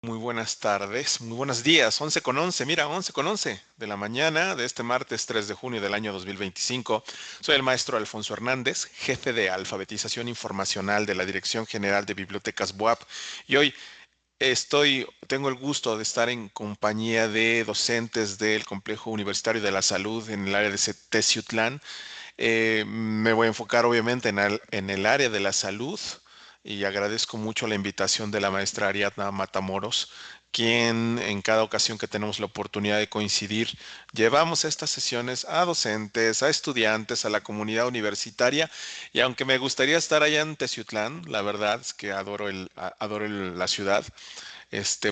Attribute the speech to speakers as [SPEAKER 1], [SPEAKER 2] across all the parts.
[SPEAKER 1] Muy buenas tardes, muy buenos días, 11:11, mira, 11:11 de la mañana de este martes 3 de junio del año 2025. Soy el maestro Alfonso Hernández, jefe de alfabetización informacional de la Dirección General de Bibliotecas BUAP, y hoy tengo el gusto de estar en compañía de docentes del Complejo Universitario de la Salud en el área de Teciutlán. Me voy a enfocar obviamente en el área de la salud y agradezco mucho la invitación de la maestra Ariadna Matamoros, quien en cada ocasión que tenemos la oportunidad de coincidir, llevamos estas sesiones a docentes, a estudiantes, a la comunidad universitaria. Y aunque me gustaría estar allá en Teciutlán, la verdad es que adoro la ciudad,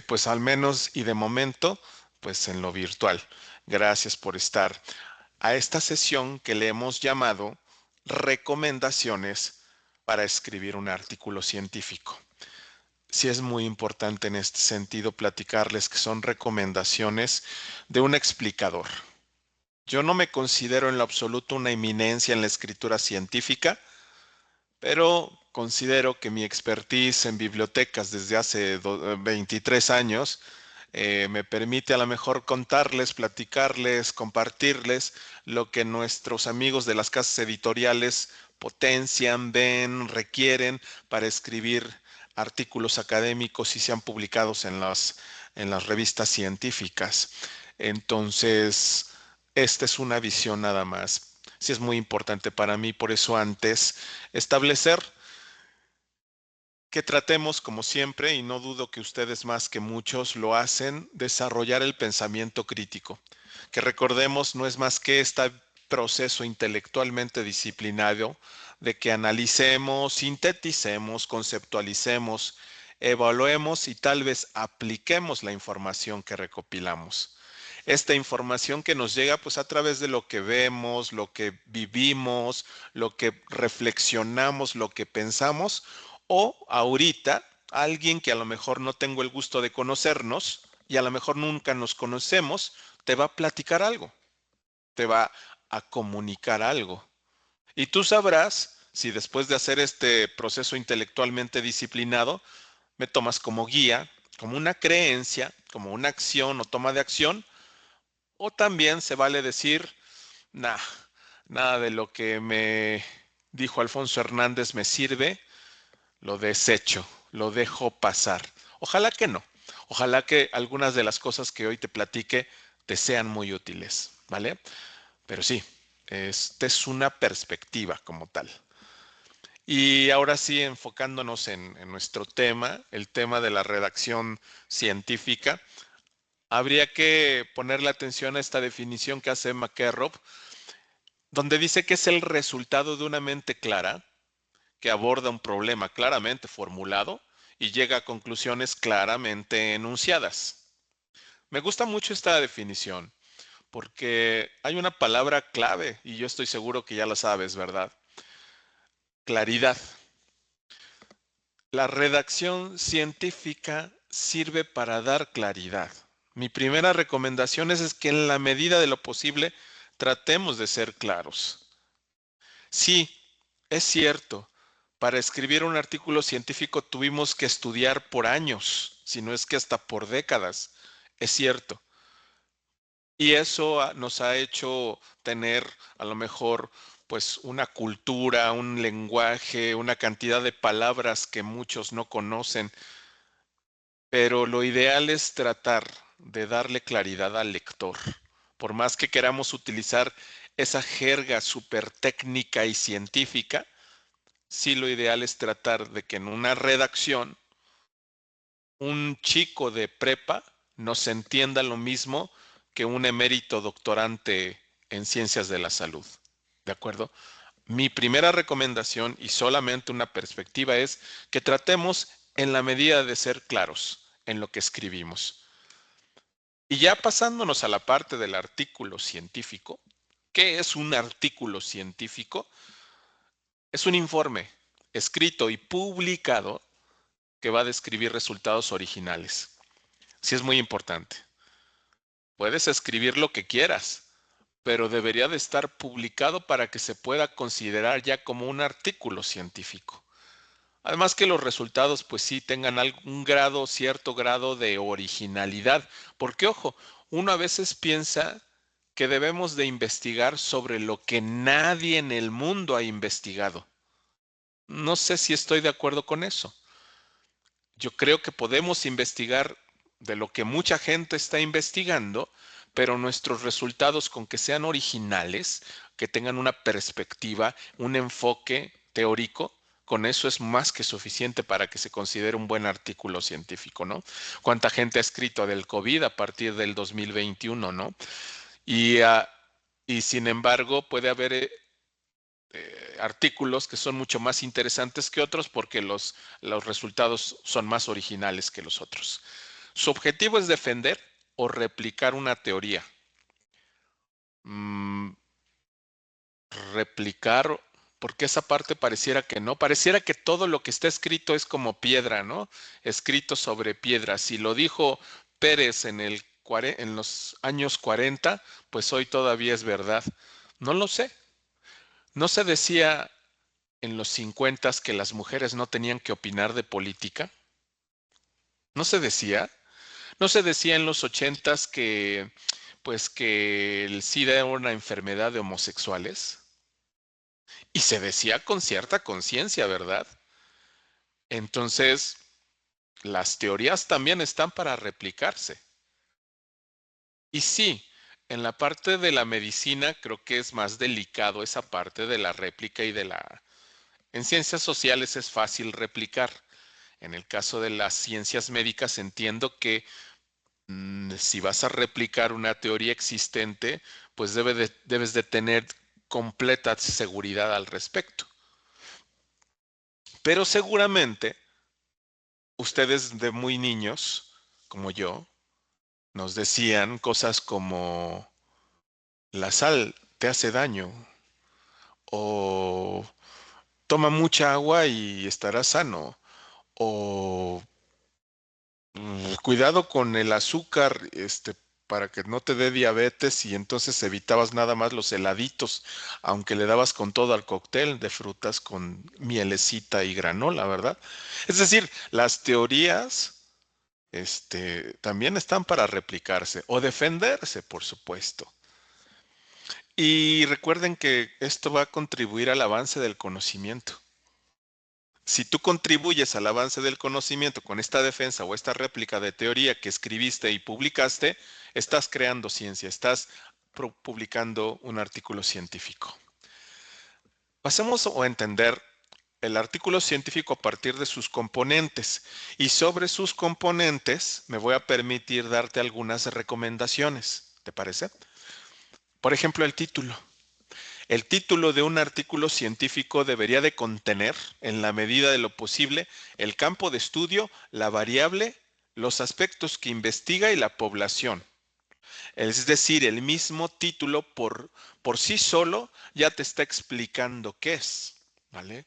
[SPEAKER 1] pues al menos y de momento, pues en lo virtual. Gracias por estar a esta sesión que le hemos llamado recomendaciones para escribir un artículo científico. Sí es muy importante en este sentido platicarles que son recomendaciones de un explicador. Yo no me considero en lo absoluto una eminencia en la escritura científica, pero considero que mi expertise en bibliotecas desde hace 23 años me permite a lo mejor contarles, platicarles, compartirles lo que nuestros amigos de las casas editoriales potencian, ven, requieren para escribir artículos académicos y sean publicados en las revistas científicas. Entonces, esta es una visión nada más. Sí es muy importante para mí, por eso antes establecer que tratemos, como siempre, y no dudo que ustedes más que muchos lo hacen, desarrollar el pensamiento crítico, que recordemos no es más que este proceso intelectualmente disciplinado de que analicemos, sinteticemos, conceptualicemos, evaluemos y tal vez apliquemos la información que recopilamos. Esta información que nos llega pues a través de lo que vemos, lo que vivimos, lo que reflexionamos, lo que pensamos, o ahorita alguien que a lo mejor no tengo el gusto de conocernos y a lo mejor nunca nos conocemos, te va a platicar algo, te va a comunicar algo. Y tú sabrás si después de hacer este proceso intelectualmente disciplinado, me tomas como guía, como una creencia, como una acción o toma de acción, o también se vale decir, nah, nada de lo que me dijo Alfonso Hernández me sirve, lo desecho, lo dejo pasar. Ojalá que no. Ojalá que algunas de las cosas que hoy te platique te sean muy útiles, ¿vale? Pero sí, esta es una perspectiva como tal. Y ahora sí, enfocándonos en nuestro tema, el tema de la redacción científica, habría que ponerle atención a esta definición que hace McKerrop, donde dice que es el resultado de una mente clara que aborda un problema claramente formulado y llega a conclusiones claramente enunciadas. Me gusta mucho esta definición porque hay una palabra clave y yo estoy seguro que ya la sabes, ¿verdad? Claridad. La redacción científica sirve para dar claridad. Mi primera recomendación es que en la medida de lo posible tratemos de ser claros. Sí, es cierto, para escribir un artículo científico tuvimos que estudiar por años, si no es que hasta por décadas. Es cierto. Y eso nos ha hecho tener a lo mejor pues una cultura, un lenguaje, una cantidad de palabras que muchos no conocen, pero lo ideal es tratar de darle claridad al lector. Por más que queramos utilizar esa jerga súper técnica y científica, sí lo ideal es tratar de que en una redacción un chico de prepa nos entienda lo mismo que un emérito doctorante en ciencias de la salud. ¿De acuerdo? Mi primera recomendación y solamente una perspectiva es que tratemos en la medida de ser claros en lo que escribimos. Y ya pasándonos a la parte del artículo científico, ¿qué es un artículo científico? Es un informe escrito y publicado que va a describir resultados originales. Sí es muy importante. Puedes escribir lo que quieras, pero debería de estar publicado para que se pueda considerar ya como un artículo científico. Además que los resultados pues sí tengan algún grado, cierto grado de originalidad. Porque ojo, uno a veces piensa que debemos de investigar sobre lo que nadie en el mundo ha investigado. No sé si estoy de acuerdo con eso. Yo creo que podemos investigar de lo que mucha gente está investigando, pero nuestros resultados con que sean originales, que tengan una perspectiva, un enfoque teórico, con eso es más que suficiente para que se considere un buen artículo científico, ¿no? ¿Cuánta gente ha escrito del COVID a partir del 2021, ¿no? Y, y sin embargo, puede haber artículos que son mucho más interesantes que otros porque los resultados son más originales que los otros. Su objetivo es defender o replicar una teoría. Mm, replicar, porque esa parte pareciera que no, pareciera que todo lo que está escrito es como piedra, ¿no? Escrito sobre piedra. Si lo dijo Pérez en los años 40, pues hoy todavía es verdad. No lo sé. No se decía en los 50 que las mujeres no tenían que opinar de política. ¿No se decía? ¿No se decía en los 80 que pues que el SIDA era una enfermedad de homosexuales? Y se decía con cierta conciencia, ¿verdad? Entonces, las teorías también están para replicarse. Y sí, en la parte de la medicina creo que es más delicado esa parte de la réplica y de la... En ciencias sociales es fácil replicar. En el caso de las ciencias médicas entiendo que si vas a replicar una teoría existente, pues debes de tener completa seguridad al respecto. Pero seguramente ustedes de muy niños, como yo, nos decían cosas como la sal te hace daño o toma mucha agua y estarás sano o cuidado con el azúcar, para que no te dé diabetes y entonces evitabas nada más los heladitos, aunque le dabas con todo al cóctel de frutas con mielecita y granola, ¿verdad? Es decir, las teorías, también están para replicarse o defenderse, por supuesto. Y recuerden que esto va a contribuir al avance del conocimiento. Si tú contribuyes al avance del conocimiento con esta defensa o esta réplica de teoría que escribiste y publicaste, estás creando ciencia, estás publicando un artículo científico. Pasemos a entender el artículo científico a partir de sus componentes y sobre sus componentes me voy a permitir darte algunas recomendaciones. ¿Te parece? Por ejemplo, el título. El título de un artículo científico debería de contener, en la medida de lo posible, el campo de estudio, la variable, los aspectos que investiga y la población. Es decir, el mismo título por sí solo ya te está explicando qué es, ¿vale?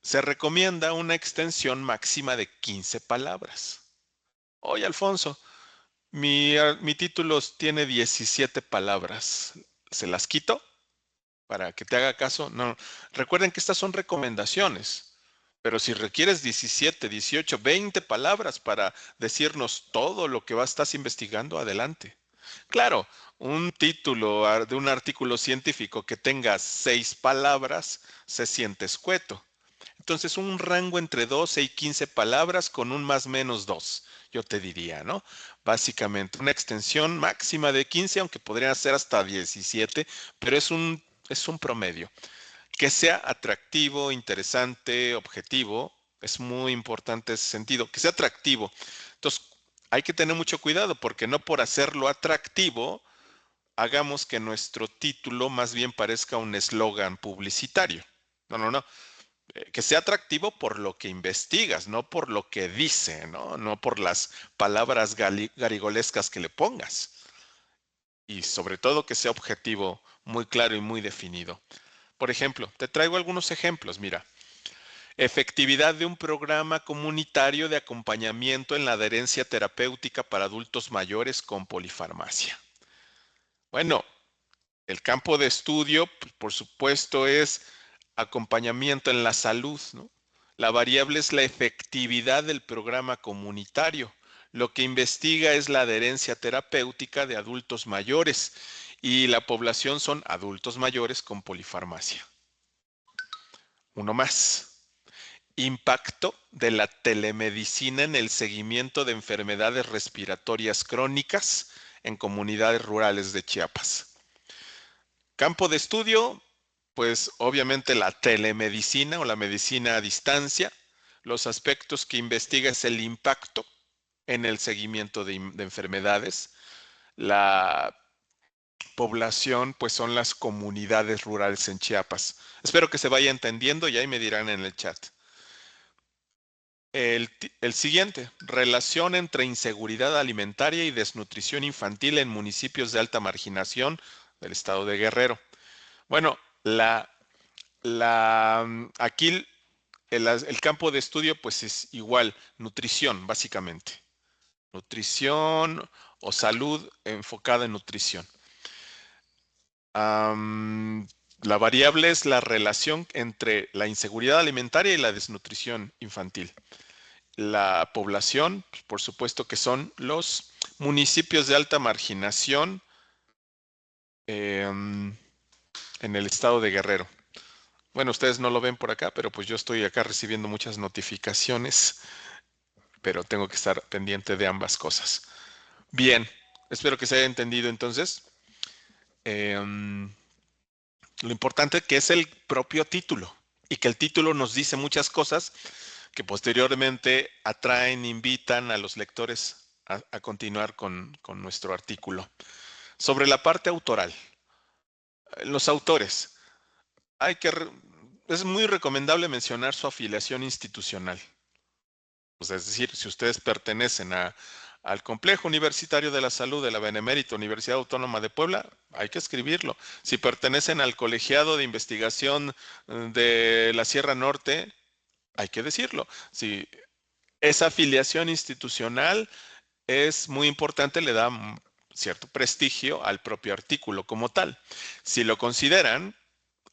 [SPEAKER 1] Se recomienda una extensión máxima de 15 palabras. Oye, Alfonso, mi título tiene 17 palabras. ¿Se las quito? Para que te haga caso. No, recuerden que estas son recomendaciones, pero si requieres 17, 18, 20 palabras para decirnos todo lo que estás investigando, adelante. Claro, un título de un artículo científico que tenga 6 palabras se siente escueto. Entonces, un rango entre 12 y 15 palabras con un más menos 2, yo te diría, ¿no? Básicamente, una extensión máxima de 15, aunque podría ser hasta 17, pero es un promedio. Que sea atractivo, interesante, objetivo, es muy importante ese sentido, que sea atractivo. Entonces, hay que tener mucho cuidado porque no por hacerlo atractivo, hagamos que nuestro título más bien parezca un eslogan publicitario. No, no, no, que sea atractivo por lo que investigas, no por lo que dice, ¿no? No por las palabras garigolescas que le pongas. Y sobre todo que sea objetivo, muy claro y muy definido. Por ejemplo, te traigo algunos ejemplos. Mira, efectividad de un programa comunitario de acompañamiento en la adherencia terapéutica para adultos mayores con polifarmacia. Bueno, el campo de estudio, por supuesto, es acompañamiento en la salud, ¿no? La variable es la efectividad del programa comunitario. Lo que investiga es la adherencia terapéutica de adultos mayores y la población son adultos mayores con polifarmacia. Uno más. Impacto de la telemedicina en el seguimiento de enfermedades respiratorias crónicas en comunidades rurales de Chiapas. Campo de estudio, pues obviamente la telemedicina o la medicina a distancia. Los aspectos que investiga es el impacto en el seguimiento de enfermedades. La población, pues son las comunidades rurales en Chiapas. Espero que se vaya entendiendo y ahí me dirán en el chat. El siguiente, relación entre inseguridad alimentaria y desnutrición infantil en municipios de alta marginación del estado de Guerrero. Bueno, aquí el campo de estudio pues es igual, nutrición básicamente. Nutrición o salud enfocada en nutrición. La variable es la relación entre la inseguridad alimentaria y la desnutrición infantil. La población, por supuesto que son los municipios de alta marginación en el estado de Guerrero. Bueno, ustedes no lo ven por acá, pero pues yo estoy acá recibiendo muchas notificaciones, pero tengo que estar pendiente de ambas cosas. Bien, espero que se haya entendido entonces. Lo importante que es el propio título y que el título nos dice muchas cosas que posteriormente atraen, invitan a los lectores a continuar con nuestro artículo. Sobre la parte autoral, los autores, es muy recomendable mencionar su afiliación institucional. Pues es decir, si ustedes pertenecen al Complejo Universitario de la Salud de la Benemérita Universidad Autónoma de Puebla, hay que escribirlo. Si pertenecen al Colegiado de Investigación de la Sierra Norte, hay que decirlo. Si esa afiliación institucional es muy importante, le da cierto prestigio al propio artículo como tal. Si lo consideran,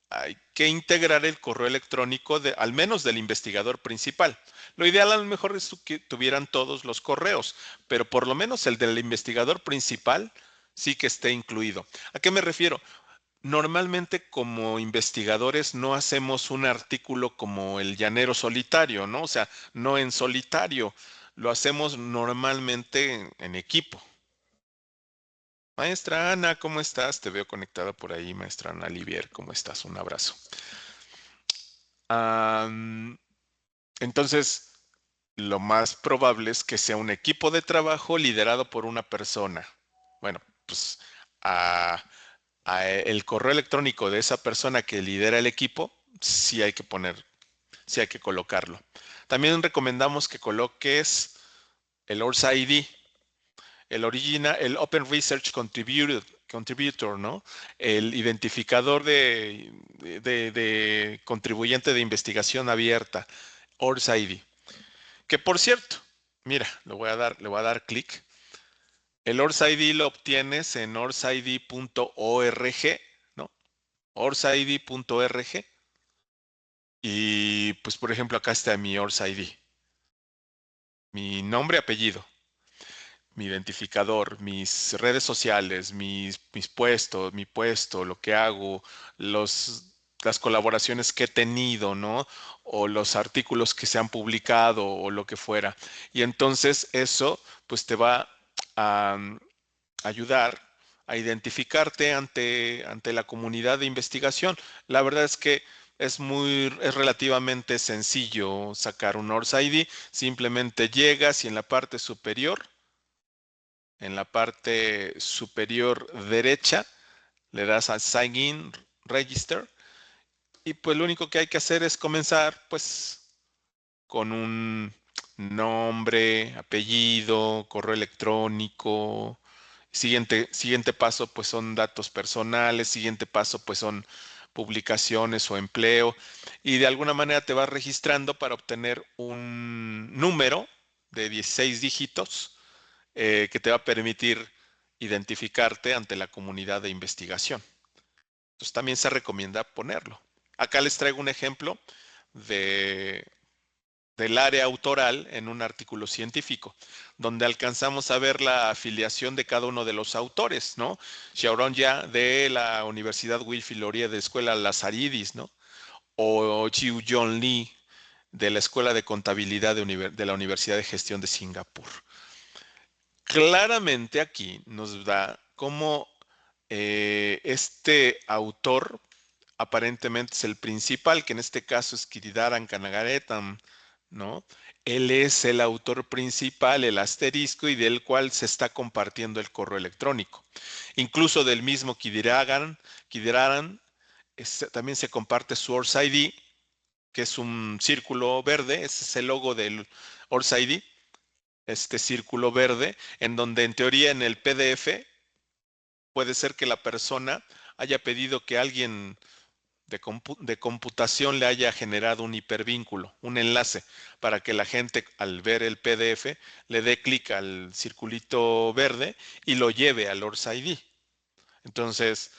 [SPEAKER 1] hay que integrar el correo electrónico al menos del investigador principal. Lo ideal a lo mejor es que tuvieran todos los correos, pero por lo menos el del investigador principal sí que esté incluido. ¿A qué me refiero? Normalmente como investigadores no hacemos un artículo como el llanero solitario, ¿no? O sea, no en solitario, lo hacemos normalmente en equipo. Maestra Ana, ¿cómo estás? Te veo conectada por ahí, maestra Ana Olivier, ¿cómo estás? Un abrazo. Entonces, lo más probable es que sea un equipo de trabajo liderado por una persona. Bueno, pues el correo electrónico de esa persona que lidera el equipo, sí hay que sí hay que colocarlo. También recomendamos que coloques el ORS ID, el Open Research Contributor, ¿no? El identificador de contribuyente de investigación abierta, ORS ID. Que por cierto, mira, le voy a dar clic. El ORS ID lo obtienes en orsid.org, ¿no? orsid.org. Y pues, por ejemplo, acá está mi ORS ID. Mi nombre, apellido, mi identificador, mis redes sociales, mis puestos, mi puesto, lo que hago, las colaboraciones que he tenido, ¿no? O los artículos que se han publicado o lo que fuera. Y entonces eso, pues te va a ayudar a identificarte ante la comunidad de investigación. La verdad es que es relativamente sencillo sacar un ORS ID. Simplemente llegas y en la parte superior derecha, le das a Sign In Register y pues lo único que hay que hacer es comenzar pues con un nombre, apellido, correo electrónico. Siguiente paso pues son datos personales, siguiente paso pues son publicaciones o empleo y de alguna manera te vas registrando para obtener un número de 16 dígitos que te va a permitir identificarte ante la comunidad de investigación. Entonces también se recomienda ponerlo. Acá les traigo un ejemplo de del área autoral en un artículo científico, donde alcanzamos a ver la afiliación de cada uno de los autores, ¿no? Xiaorong Ya de la Universidad Wilfrid Laurier de Escuela Lazaridis, ¿no? O Chiu John Lee de la Escuela de Contabilidad de la Universidad de Gestión de Singapur. Claramente aquí nos da cómo este autor aparentemente es el principal, que en este caso es Kiridaran Kanagaretam, ¿no? Él es el autor principal, el asterisco, y del cual se está compartiendo el correo electrónico. Incluso del mismo Kiridaran también se comparte su Source ID, que es un círculo verde, ese es el logo del Source ID, este círculo verde, en donde en teoría en el PDF puede ser que la persona haya pedido que alguien de computación le haya generado un hipervínculo, un enlace, para que la gente al ver el PDF le dé clic al circulito verde y lo lleve al Source ID. Entonces,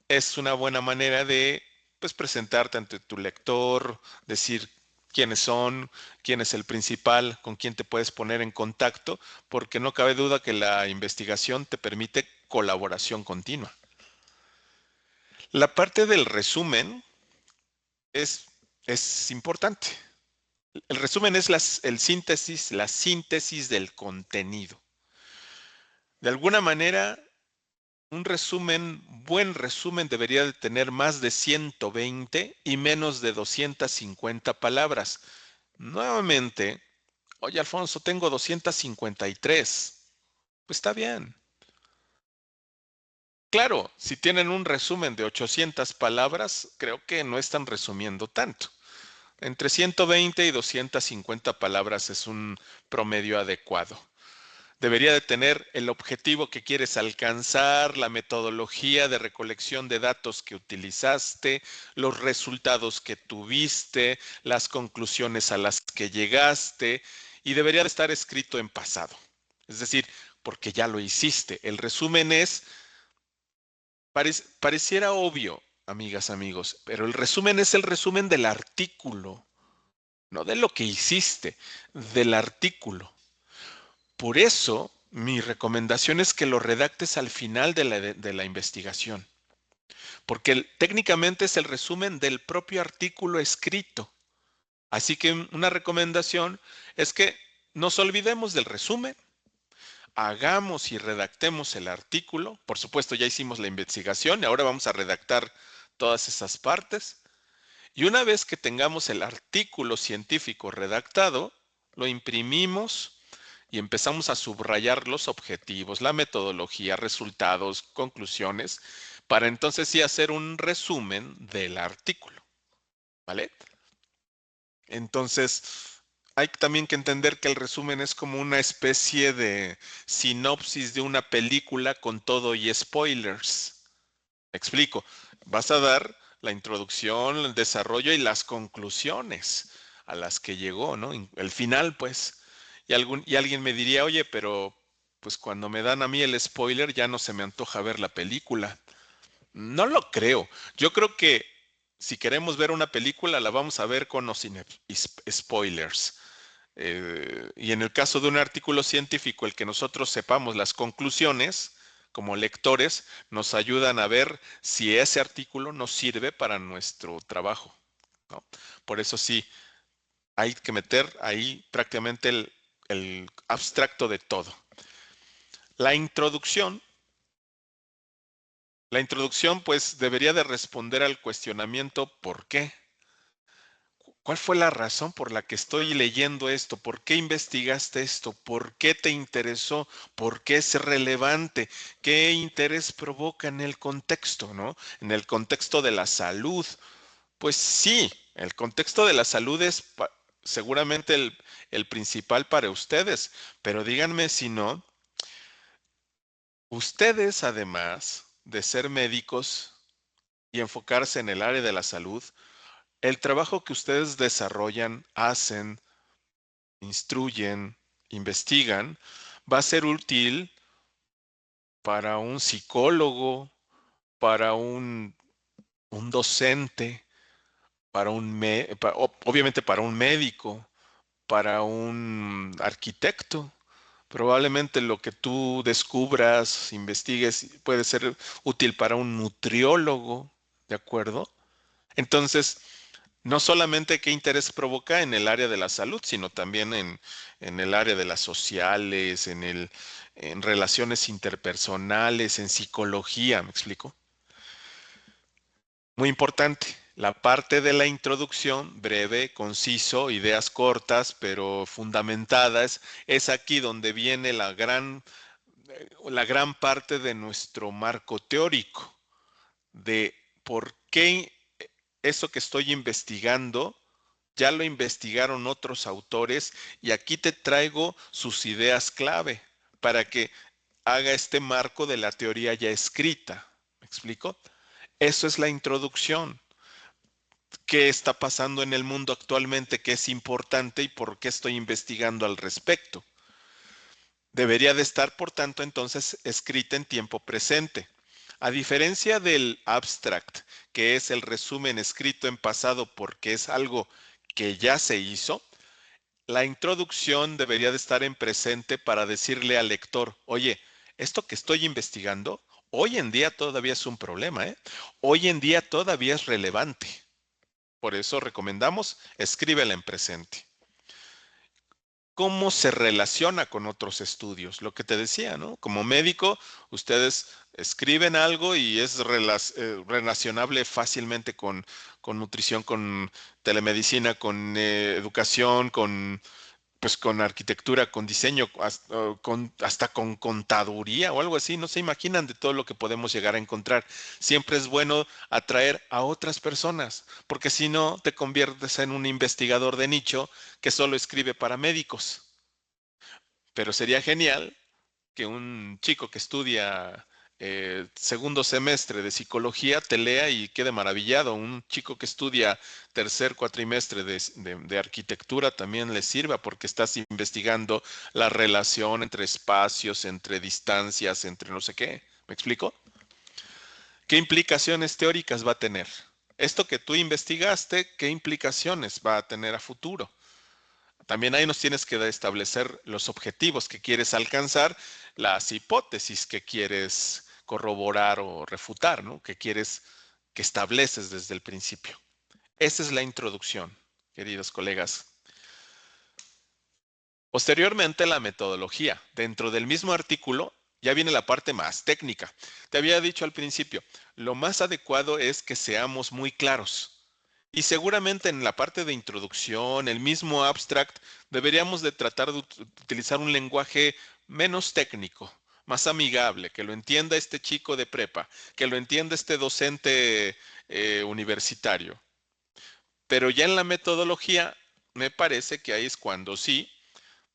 [SPEAKER 1] es una buena manera de pues, presentarte ante tu lector, decir quiénes son, quién es el principal, con quién te puedes poner en contacto, porque no cabe duda que la investigación te permite colaboración continua. La parte del resumen es, es importante. El resumen es la síntesis del contenido. De alguna manera, buen resumen debería de tener más de 120 y menos de 250 palabras. Nuevamente, oye Alfonso, tengo 253. Pues está bien. Claro, si tienen un resumen de 800 palabras, creo que no están resumiendo tanto. Entre 120 y 250 palabras es un promedio adecuado. Debería de tener el objetivo que quieres alcanzar, la metodología de recolección de datos que utilizaste, los resultados que tuviste, las conclusiones a las que llegaste, y debería de estar escrito en pasado. Es decir, porque ya lo hiciste. El resumen pareciera obvio, amigas, amigos, pero el resumen es el resumen del artículo, no de lo que hiciste, del artículo. Por eso, mi recomendación es que lo redactes al final de la investigación, porque técnicamente es el resumen del propio artículo escrito. Así que una recomendación es que nos olvidemos del resumen, hagamos y redactemos el artículo. Por supuesto, ya hicimos la investigación y ahora vamos a redactar todas esas partes. Y una vez que tengamos el artículo científico redactado, lo imprimimos y empezamos a subrayar los objetivos, la metodología, resultados, conclusiones, para entonces sí hacer un resumen del artículo, ¿vale? Entonces, hay también que entender que el resumen es como una especie de sinopsis de una película con todo y spoilers. Me explico. Vas a dar la introducción, el desarrollo y las conclusiones a las que llegó, ¿no? El final, pues. Y alguien me diría, oye, pero pues cuando me dan a mí el spoiler ya no se me antoja ver la película. No lo creo. Yo creo que si queremos ver una película, la vamos a ver con o sin spoilers. Y en el caso de un artículo científico, el que nosotros sepamos las conclusiones como lectores nos ayudan a ver si ese artículo nos sirve para nuestro trabajo, ¿no? Por eso sí, hay que meter ahí prácticamente el abstracto de todo. La introducción, la introducción pues debería de responder al cuestionamiento ¿por qué? ¿Cuál fue la razón por la que estoy leyendo esto? ¿Por qué investigaste esto? ¿Por qué te interesó? ¿Por qué es relevante? ¿Qué interés provoca en el contexto, no? En el contexto de la salud. Pues sí, el contexto de la salud es seguramente el principal para ustedes, pero díganme si no, ustedes además de ser médicos y enfocarse en el área de la salud, el trabajo que ustedes desarrollan, hacen, instruyen, investigan, va a ser útil para un psicólogo, para un docente, para obviamente para un médico, para un arquitecto. Probablemente lo que tú descubras, investigues, puede ser útil para un nutriólogo, ¿de acuerdo? Entonces, no solamente qué interés provoca en el área de la salud, sino también en el área de las sociales, en relaciones interpersonales, en psicología, ¿me explico? Muy importante, la parte de la introducción, breve, conciso, ideas cortas, pero fundamentadas, es aquí donde viene la gran parte de nuestro marco teórico, de por qué eso que estoy investigando ya lo investigaron otros autores y aquí te traigo sus ideas clave para que haga este marco de la teoría ya escrita. ¿Me explico? Eso es la introducción. ¿Qué está pasando en el mundo actualmente? ¿Qué es importante y por qué estoy investigando al respecto? Debería de estar, por tanto, entonces escrita en tiempo presente. A diferencia del abstract, que es el resumen escrito en pasado porque es algo que ya se hizo, la introducción debería de estar en presente para decirle al lector, oye, esto que estoy investigando, hoy en día todavía es un problema, ¿eh? Hoy en día todavía es relevante. Por eso recomendamos, escríbela en presente. ¿Cómo se relaciona con otros estudios? Lo que te decía, ¿no? Como médico, ustedes escriben algo y es relacionable fácilmente con nutrición, con telemedicina, con educación, pues con arquitectura, con diseño, hasta con contaduría o algo así. No se imaginan de todo lo que podemos llegar a encontrar. Siempre es bueno atraer a otras personas, porque si no, te conviertes en un investigador de nicho que solo escribe para médicos. Pero sería genial que un chico que estudia segundo semestre de psicología te lea y quede maravillado. Un chico que estudia tercer cuatrimestre de arquitectura también le sirva porque estás investigando la relación entre espacios, entre distancias, entre no sé qué. ¿Me explico? ¿Qué implicaciones teóricas va a tener? Esto que tú investigaste, ¿qué implicaciones va a tener a futuro? También ahí nos tienes que establecer los objetivos que quieres alcanzar, las hipótesis que quieres corroborar o refutar, ¿no? Que quieres que estableces desde el principio. Esa es la introducción, queridos colegas. Posteriormente, la metodología. Dentro del mismo artículo ya viene la parte más técnica. Te había dicho al principio, lo más adecuado es que seamos muy claros. Y seguramente en la parte de introducción, el mismo abstract, deberíamos de tratar de utilizar un lenguaje menos técnico, más amigable, que lo entienda este chico de prepa, que lo entienda este docente universitario. Pero ya en la metodología, me parece que ahí es cuando sí,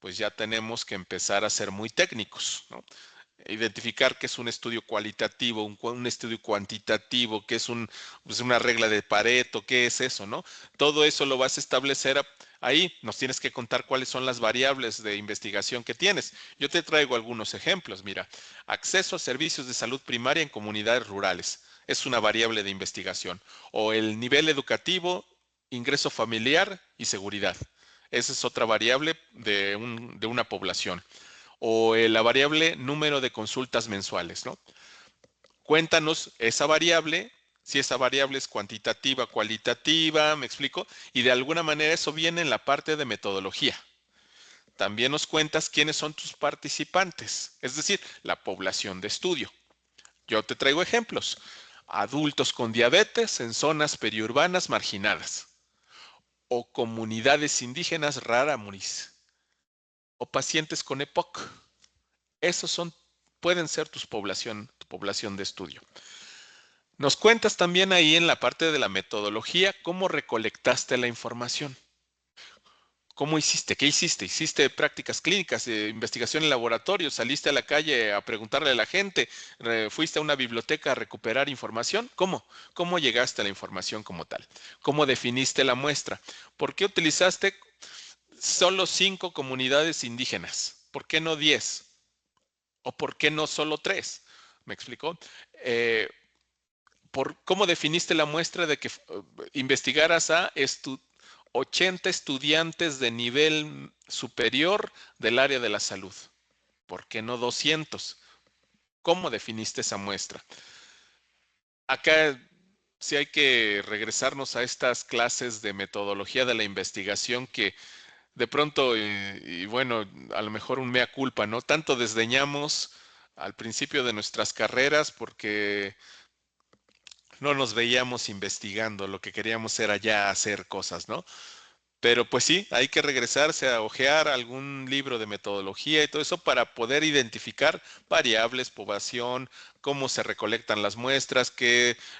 [SPEAKER 1] pues ya tenemos que empezar a ser muy técnicos, ¿no? Identificar qué es un estudio cualitativo, un estudio cuantitativo, qué es pues una regla de Pareto, qué es eso, ¿no? Todo eso lo vas a establecer ahí. Nos tienes que contar cuáles son las variables de investigación que tienes. Yo te traigo algunos ejemplos. Mira, acceso a servicios de salud primaria en comunidades rurales. Es una variable de investigación. O el nivel educativo, ingreso familiar y seguridad. Esa es otra variable de una población. O la variable número de consultas mensuales, ¿no? Cuéntanos esa variable, si esa variable es cuantitativa, cualitativa, ¿me explico? Y de alguna manera eso viene en la parte de metodología. También nos cuentas quiénes son tus participantes, es decir, la población de estudio. Yo te traigo ejemplos. Adultos con diabetes en zonas periurbanas marginadas o comunidades indígenas rarámuris o pacientes con EPOC. Esos son, pueden ser tu población de estudio. Nos cuentas también ahí en la parte de la metodología cómo recolectaste la información. ¿Cómo hiciste? ¿Qué hiciste? ¿Hiciste prácticas clínicas, investigación en laboratorio? ¿Saliste a la calle a preguntarle a la gente? ¿Fuiste a una biblioteca a recuperar información? ¿Cómo? ¿Cómo llegaste a la información como tal? ¿Cómo definiste la muestra? ¿Por qué utilizaste solo 5 comunidades indígenas? ¿Por qué no 10? ¿O por qué no solo 3? ¿Me explicó? Eh, ¿Cómo definiste la muestra de que investigaras a 80 estudiantes de nivel superior del área de la salud. ¿Por qué no 200? ¿Cómo definiste esa muestra? Acá sí hay que regresarnos a estas clases de metodología de la investigación que de pronto, y bueno, a lo mejor un mea culpa, ¿no? Tanto desdeñamos al principio de nuestras carreras porque no nos veíamos investigando, lo que queríamos era ya hacer cosas, ¿no? Pero pues sí, hay que regresarse a hojear algún libro de metodología y todo eso para poder identificar variables, población, cómo se recolectan las muestras,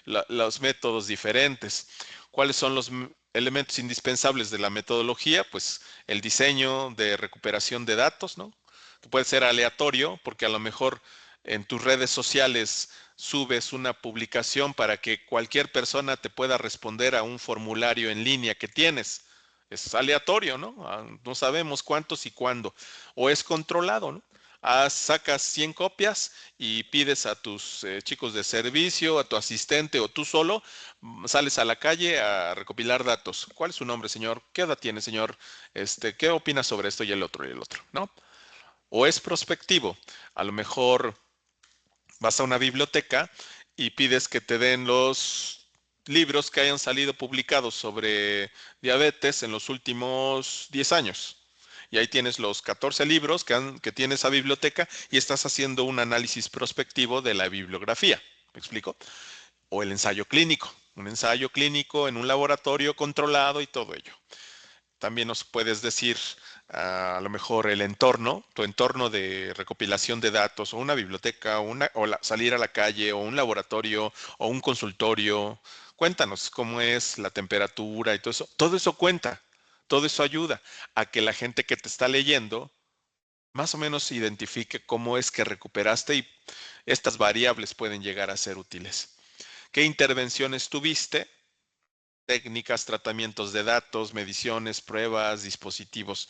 [SPEAKER 1] los métodos diferentes. ¿Cuáles son los elementos indispensables de la metodología? Pues el diseño de recuperación de datos, ¿no? Que puede ser aleatorio, porque a lo mejor en tus redes sociales subes una publicación para que cualquier persona te pueda responder a un formulario en línea que tienes. Es aleatorio, ¿no? No sabemos cuántos y cuándo. O es controlado, ¿no? Sacas 100 copias y pides a tus chicos de servicio, a tu asistente o tú solo, sales a la calle a recopilar datos. ¿Cuál es su nombre, señor? ¿Qué edad tiene, señor? ¿Qué opina sobre esto y el otro, ¿no? O es prospectivo. A lo mejor vas a una biblioteca y pides que te den los libros que hayan salido publicados sobre diabetes en los últimos 10 años. Y ahí tienes los 14 libros que tiene esa biblioteca y estás haciendo un análisis prospectivo de la bibliografía. ¿Me explico? O el ensayo clínico. Un ensayo clínico en un laboratorio controlado y todo ello. También nos puedes decir a lo mejor el entorno, tu entorno de recopilación de datos, o una biblioteca, salir a la calle, o un laboratorio, o un consultorio. Cuéntanos cómo es la temperatura y todo eso. Todo eso cuenta, todo eso ayuda a que la gente que te está leyendo más o menos identifique cómo es que recuperaste y estas variables pueden llegar a ser útiles. ¿Qué intervenciones tuviste? Técnicas, tratamientos de datos, mediciones, pruebas, dispositivos.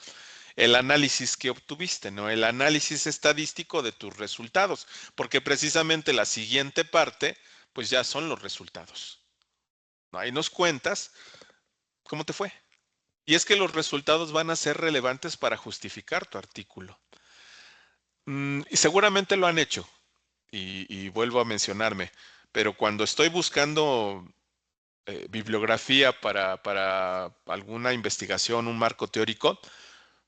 [SPEAKER 1] El análisis que obtuviste, ¿no? El análisis estadístico de tus resultados, porque precisamente la siguiente parte, pues ya son los resultados. Ahí nos cuentas cómo te fue. Y es que los resultados van a ser relevantes para justificar tu artículo. Y seguramente lo han hecho, y vuelvo a mencionarme, pero cuando estoy buscando bibliografía para alguna investigación, un marco teórico,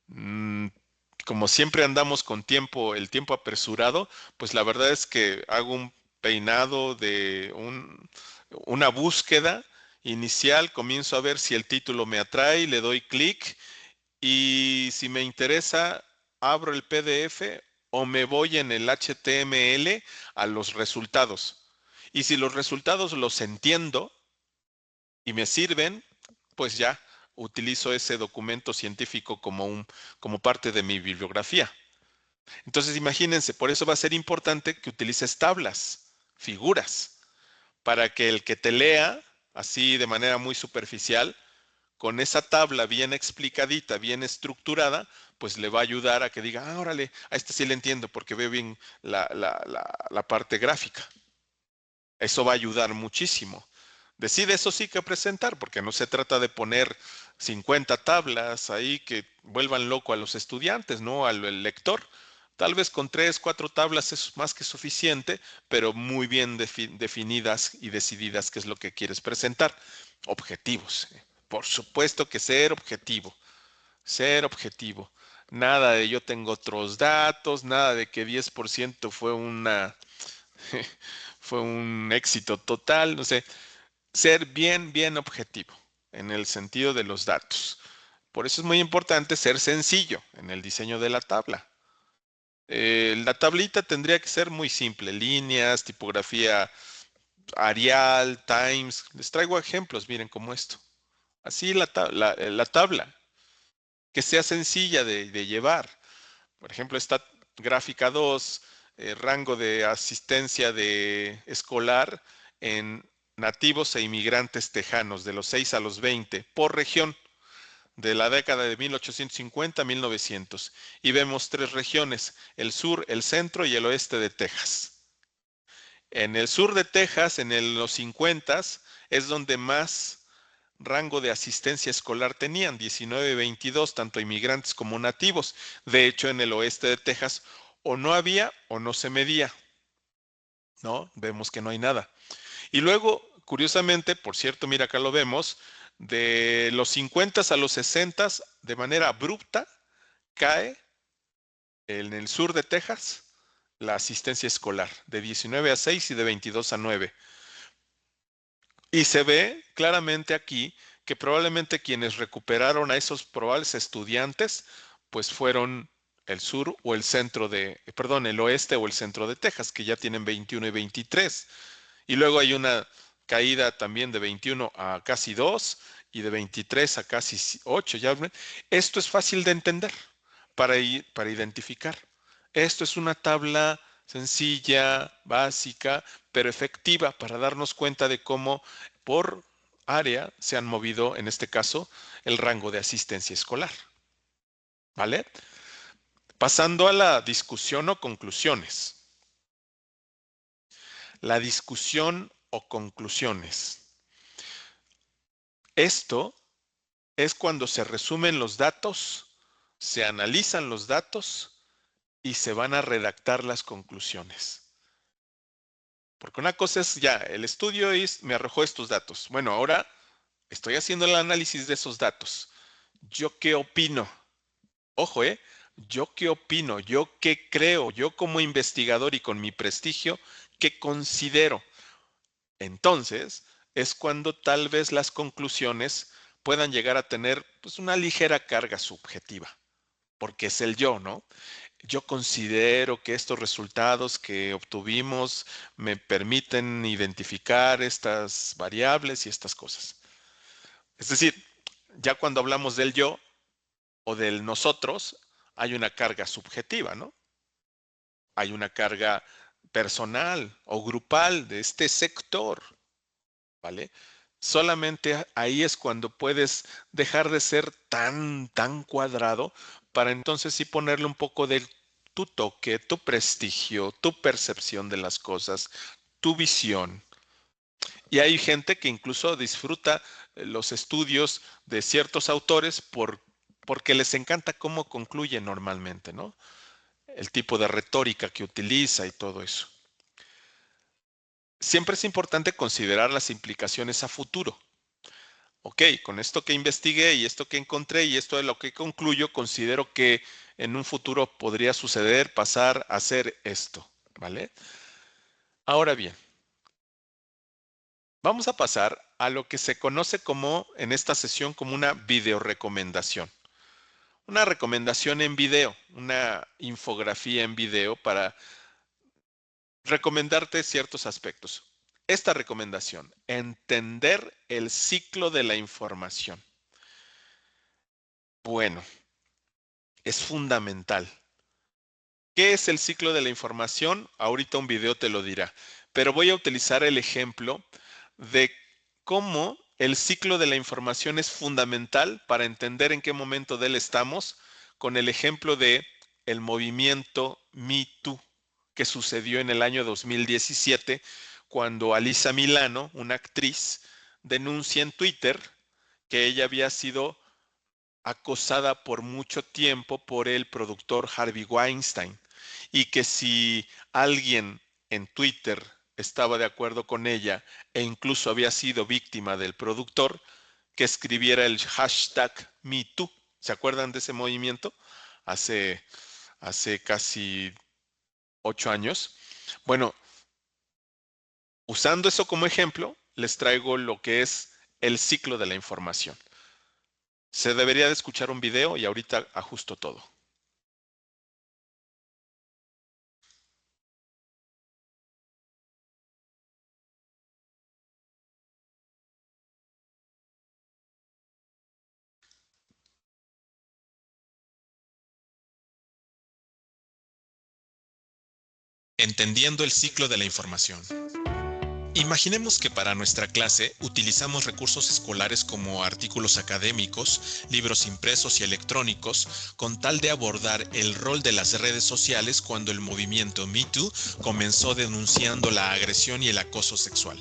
[SPEAKER 1] mm, como siempre andamos con el tiempo apresurado, pues la verdad es que hago un peinado una búsqueda inicial, comienzo a ver si el título me atrae, le doy clic y si me interesa, abro el PDF o me voy en el HTML a los resultados. Y si los resultados los entiendo, y me sirven, pues ya utilizo ese documento científico como parte de mi bibliografía. Entonces, imagínense, por eso va a ser importante que utilices tablas, figuras, para que el que te lea, así de manera muy superficial, con esa tabla bien explicadita, bien estructurada, pues le va a ayudar a que diga, órale, a este sí le entiendo porque veo bien la parte gráfica. Eso va a ayudar muchísimo. Decide eso sí que presentar, porque no se trata de poner 50 tablas ahí que vuelvan loco a los estudiantes, ¿no? Al lector. Tal vez con 3, 4 tablas es más que suficiente, pero muy bien definidas y decididas qué es lo que quieres presentar. Objetivos. Por supuesto que ser objetivo. Ser objetivo. Nada de yo tengo otros datos, nada de que 10% fue un éxito total, no sé, ser bien objetivo en el sentido de los datos. Por eso es muy importante ser sencillo en el diseño de la tabla. La tablita tendría que ser muy simple, líneas, tipografía Arial, Times. Les traigo ejemplos, miren como esto. Así la tabla, que sea sencilla de llevar. Por ejemplo, esta gráfica 2, rango de asistencia de escolar en nativos e inmigrantes tejanos de los 6 a los 20 por región de la década de 1850 a 1900. Y vemos 3 regiones, el sur, el centro y el oeste de Texas. En el sur de Texas, los 50, es donde más rango de asistencia escolar tenían? 19 y 22, tanto inmigrantes como nativos. De hecho, en el oeste de Texas o no había o no se medía, ¿no? Vemos que no hay nada. Y luego, curiosamente, por cierto, mira, acá lo vemos, de los 50 a los 60, de manera abrupta, cae en el sur de Texas la asistencia escolar, de 19 a 6 y de 22 a 9. Y se ve claramente aquí que probablemente quienes recuperaron a esos probables estudiantes, pues fueron el sur o el centro de, perdón, el oeste o el centro de Texas, que ya tienen 21 y 23. Y luego hay una caída también de 21 a casi 2 y de 23 a casi 8. Esto es fácil de entender para identificar. Esto es una tabla sencilla, básica, pero efectiva para darnos cuenta de cómo por área se han movido, en este caso, el rango de asistencia escolar. ¿Vale? Pasando a la discusión o conclusiones. La discusión o conclusiones. Esto es cuando se resumen los datos, se analizan los datos y se van a redactar las conclusiones. Porque una cosa es ya, el estudio me arrojó estos datos. Bueno, ahora estoy haciendo el análisis de esos datos. ¿Yo qué opino? Ojo, ¿yo qué opino? ¿Yo qué creo? Yo como investigador y con mi prestigio, ¿qué considero? Entonces, es cuando tal vez las conclusiones puedan llegar a tener pues, una ligera carga subjetiva, porque es el yo, ¿no? Yo considero que estos resultados que obtuvimos me permiten identificar estas variables y estas cosas. Es decir, ya cuando hablamos del yo o del nosotros, hay una carga subjetiva, ¿no? Hay una carga personal o grupal de este sector, ¿vale? Solamente ahí es cuando puedes dejar de ser tan cuadrado para entonces sí ponerle un poco de tu toque, tu prestigio, tu percepción de las cosas, tu visión. Y hay gente que incluso disfruta los estudios de ciertos autores porque les encanta cómo concluye normalmente, ¿no? El tipo de retórica que utiliza y todo eso. Siempre es importante considerar las implicaciones a futuro. Ok, con esto que investigué y esto que encontré y esto de lo que concluyo, considero que en un futuro podría suceder, pasar, hacer esto, ¿vale? Ahora bien, vamos a pasar a lo que se conoce como, en esta sesión, como una video recomendación. Una recomendación en video, una infografía en video para recomendarte ciertos aspectos. Esta recomendación, entender el ciclo de la información. Bueno, es fundamental. ¿Qué es el ciclo de la información? Ahorita un video te lo dirá, pero voy a utilizar el ejemplo de cómo el ciclo de la información es fundamental para entender en qué momento de él estamos, con el ejemplo de el movimiento Me Too que sucedió en el año 2017 cuando Alyssa Milano, una actriz, denuncia en Twitter que ella había sido acosada por mucho tiempo por el productor Harvey Weinstein y que si alguien en Twitter estaba de acuerdo con ella e incluso había sido víctima del productor, que escribiera el hashtag MeToo. ¿Se acuerdan de ese movimiento? Hace casi 8 años. Bueno, usando eso como ejemplo, les traigo lo que es el ciclo de la información. Se debería de escuchar un video y ahorita ajusto todo. Entendiendo el ciclo de la información. Imaginemos que para nuestra clase utilizamos recursos escolares como artículos académicos, libros impresos y electrónicos, con tal de abordar el rol de las redes sociales cuando el movimiento Me Too comenzó denunciando la agresión y el acoso sexual.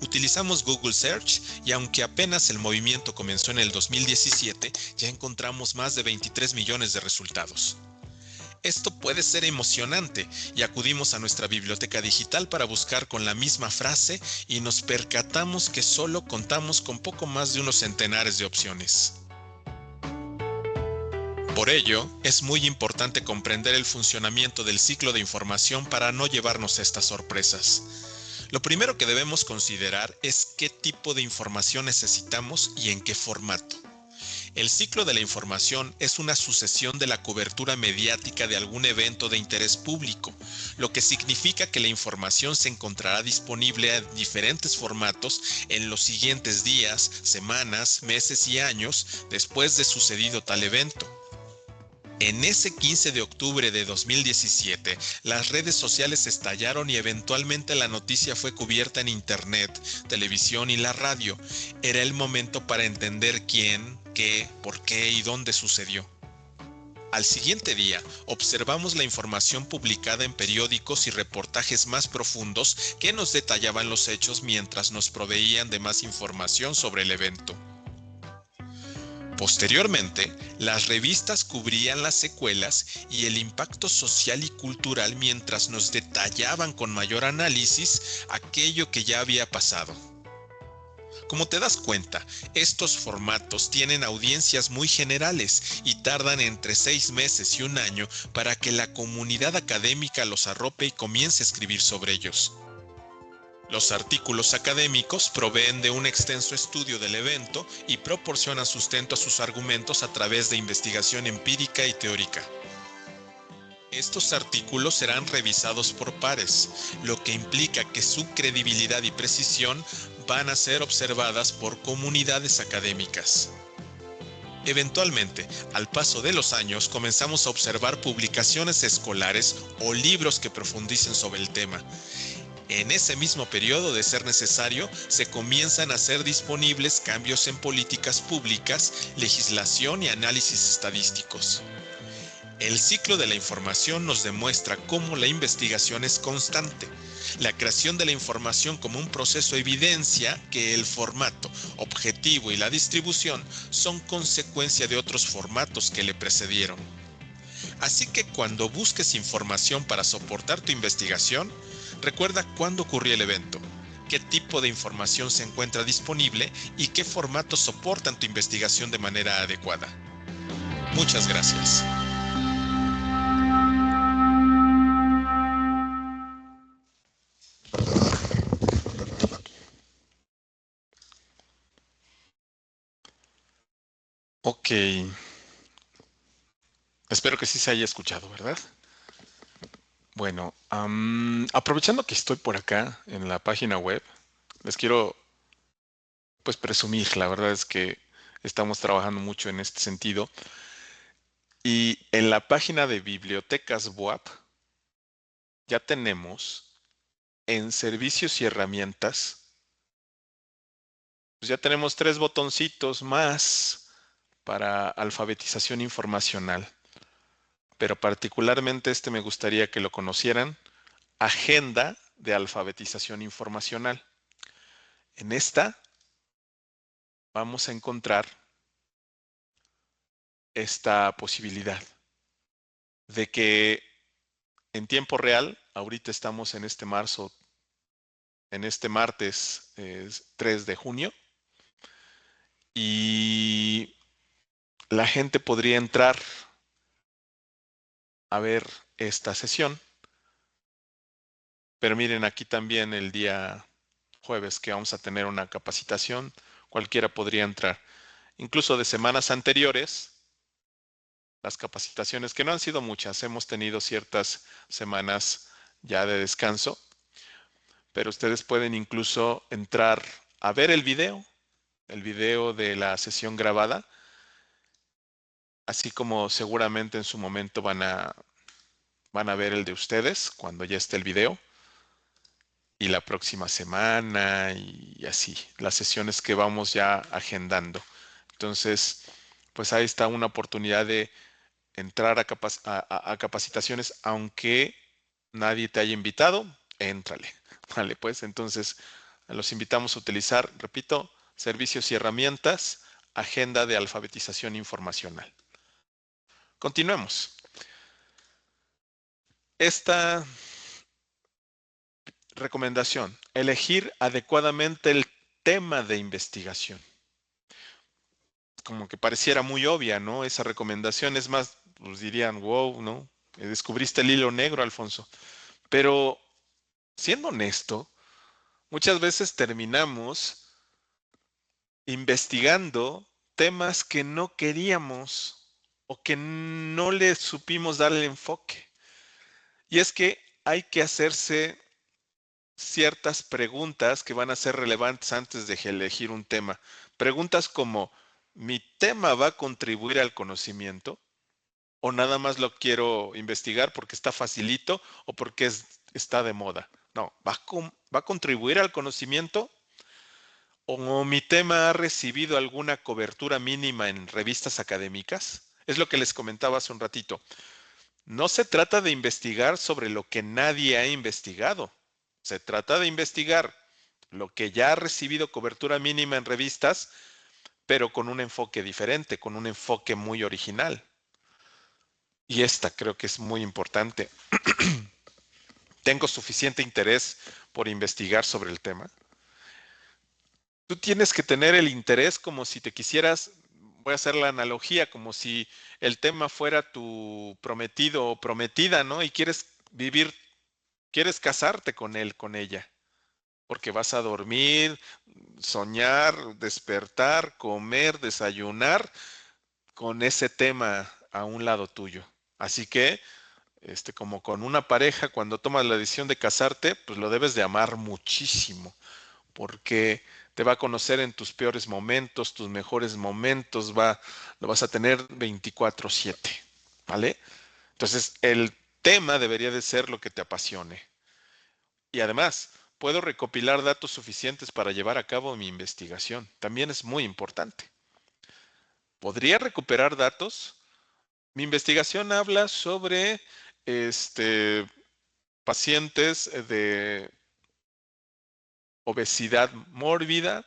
[SPEAKER 1] Utilizamos Google Search y aunque apenas el movimiento comenzó en el 2017, ya encontramos más de 23 millones de resultados. Esto puede ser emocionante y acudimos a nuestra biblioteca digital para buscar con la misma frase y nos percatamos que solo contamos con poco más de unos centenares de opciones. Por ello, es muy importante comprender el funcionamiento del ciclo de información para no llevarnos estas sorpresas. Lo primero que debemos considerar es qué tipo de información necesitamos y en qué formato. El ciclo de la información es una sucesión de la cobertura mediática de algún evento de interés público, lo que significa que la información se encontrará disponible en diferentes formatos en los siguientes días, semanas, meses y años después de sucedido tal evento. En ese 15 de octubre de 2017, las redes sociales estallaron y eventualmente la noticia fue cubierta en internet, televisión y la radio. Era el momento para entender quién, qué, por qué y dónde sucedió. Al siguiente día, observamos la información publicada en periódicos y reportajes más profundos que nos detallaban los hechos mientras nos proveían de más información sobre el evento. Posteriormente, las revistas cubrían las secuelas y el impacto social y cultural mientras nos detallaban con mayor análisis aquello que ya había pasado. Como te das cuenta, estos formatos tienen audiencias muy generales y tardan entre 6 meses y un año para que la comunidad académica los arrope y comience a escribir sobre ellos. Los artículos académicos proveen de un extenso estudio del evento y proporcionan sustento a sus argumentos a través de investigación empírica y teórica. Estos artículos serán revisados por pares, lo que implica que su credibilidad y precisión van a ser observadas por comunidades académicas. Eventualmente, al paso de los años, comenzamos a observar publicaciones escolares o libros que profundicen sobre el tema. En ese mismo periodo, de ser necesario, se comienzan a hacer disponibles cambios en políticas públicas, legislación y análisis estadísticos. El ciclo de la información nos demuestra cómo la investigación es constante. La creación de la información como un proceso evidencia que el formato, objetivo y la distribución son consecuencia de otros formatos que le precedieron. Así que cuando busques información para soportar tu investigación, recuerda cuándo ocurrió el evento, qué tipo de información se encuentra disponible y qué formatos soportan tu investigación de manera adecuada. Muchas gracias. Ok, espero que sí se haya escuchado, ¿verdad? Bueno, aprovechando que estoy por acá en la página web, les quiero pues presumir, la verdad es que estamos trabajando mucho en este sentido. Y en la página de Bibliotecas BOAP ya tenemos en servicios y herramientas, pues ya tenemos 3 botoncitos más para alfabetización informacional. Pero particularmente este me gustaría que lo conocieran, Agenda de Alfabetización Informacional. En esta vamos a encontrar esta posibilidad de que en tiempo real, ahorita estamos en este martes 3 de junio, y la gente podría entrar a ver esta sesión. Pero miren, aquí también el día jueves que vamos a tener una capacitación, cualquiera podría entrar. Incluso de semanas anteriores, las capacitaciones, que no han sido muchas, hemos tenido ciertas semanas ya de descanso, pero ustedes pueden incluso entrar a ver el video de la sesión grabada, así como seguramente en su momento van a ver el de ustedes cuando ya esté el video, y la próxima semana y así, las sesiones que vamos ya agendando. Entonces, pues ahí está una oportunidad de entrar a capacitaciones, aunque nadie te haya invitado, éntrale. Vale, pues entonces Los invitamos a utilizar, repito, servicios y herramientas, agenda de alfabetización informacional. Continuemos. Esta recomendación, elegir adecuadamente el tema de investigación. Como que pareciera muy obvia, ¿no? Esa recomendación, es más, pues dirían, wow, ¿no? Descubriste el hilo negro, Alfonso. Pero, siendo honesto, muchas veces terminamos investigando temas que no queríamos o que no le supimos darle enfoque. Y es que hay que hacerse ciertas preguntas que van a ser relevantes antes de elegir un tema. Preguntas como, ¿mi tema va a contribuir al conocimiento? ¿O nada más lo quiero investigar porque está facilito o porque está de moda? No, ¿va a contribuir al conocimiento? ¿O mi tema ha recibido alguna cobertura mínima en revistas académicas? Es lo que les comentaba hace un ratito. No se trata de investigar sobre lo que nadie ha investigado. Se trata de investigar lo que ya ha recibido cobertura mínima en revistas, pero con un enfoque diferente, con un enfoque muy original. Y esta creo que es muy importante. ¿Tengo suficiente interés por investigar sobre el tema? Tú tienes que tener el interés como si te quisieras, voy a hacer la analogía, como si el tema fuera tu prometido o prometida, ¿no? Y quieres vivir, quieres casarte con él, con ella, porque vas a dormir, soñar, despertar, comer, desayunar con ese tema a un lado tuyo. Así que, como con una pareja, cuando tomas la decisión de casarte, pues lo debes de amar muchísimo, porque te va a conocer en tus peores momentos, tus mejores momentos, lo vas a tener 24/7, ¿vale? Entonces, el tema debería de ser lo que te apasione. Y además, puedo recopilar datos suficientes para llevar a cabo mi investigación. También es muy importante. ¿Podría recuperar datos? Mi investigación habla sobre pacientes de obesidad mórbida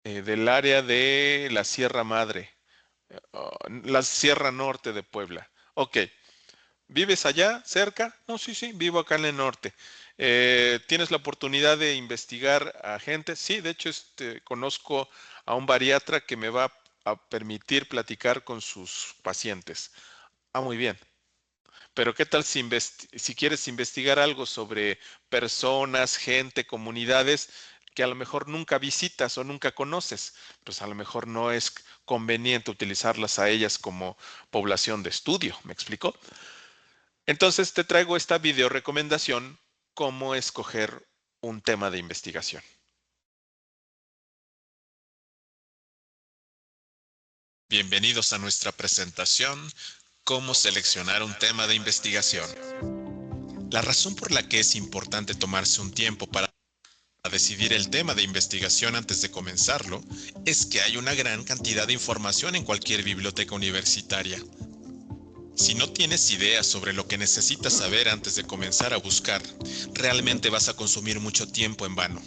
[SPEAKER 1] del área de la Sierra Madre, la Sierra Norte de Puebla. Ok, ¿vives allá, cerca? No, sí, sí, vivo acá en el norte. ¿Tienes la oportunidad de investigar a gente? Sí, de hecho, conozco a un bariatra que me va a permitir platicar con sus pacientes. Ah, muy bien. Pero ¿qué tal si quieres investigar algo sobre personas, gente, comunidades que a lo mejor nunca visitas o nunca conoces? Pues a lo mejor no es conveniente utilizarlas a ellas como población de estudio, ¿me explico? Entonces te traigo esta video recomendación, cómo escoger un tema de investigación. Bienvenidos a nuestra presentación, cómo seleccionar un tema de investigación. La razón por la que es importante tomarse un tiempo para decidir el tema de investigación antes de comenzarlo es que hay una gran cantidad de información en cualquier biblioteca universitaria. Si no tienes ideas sobre lo que necesitas saber antes de comenzar a buscar, realmente vas a consumir mucho tiempo en vano.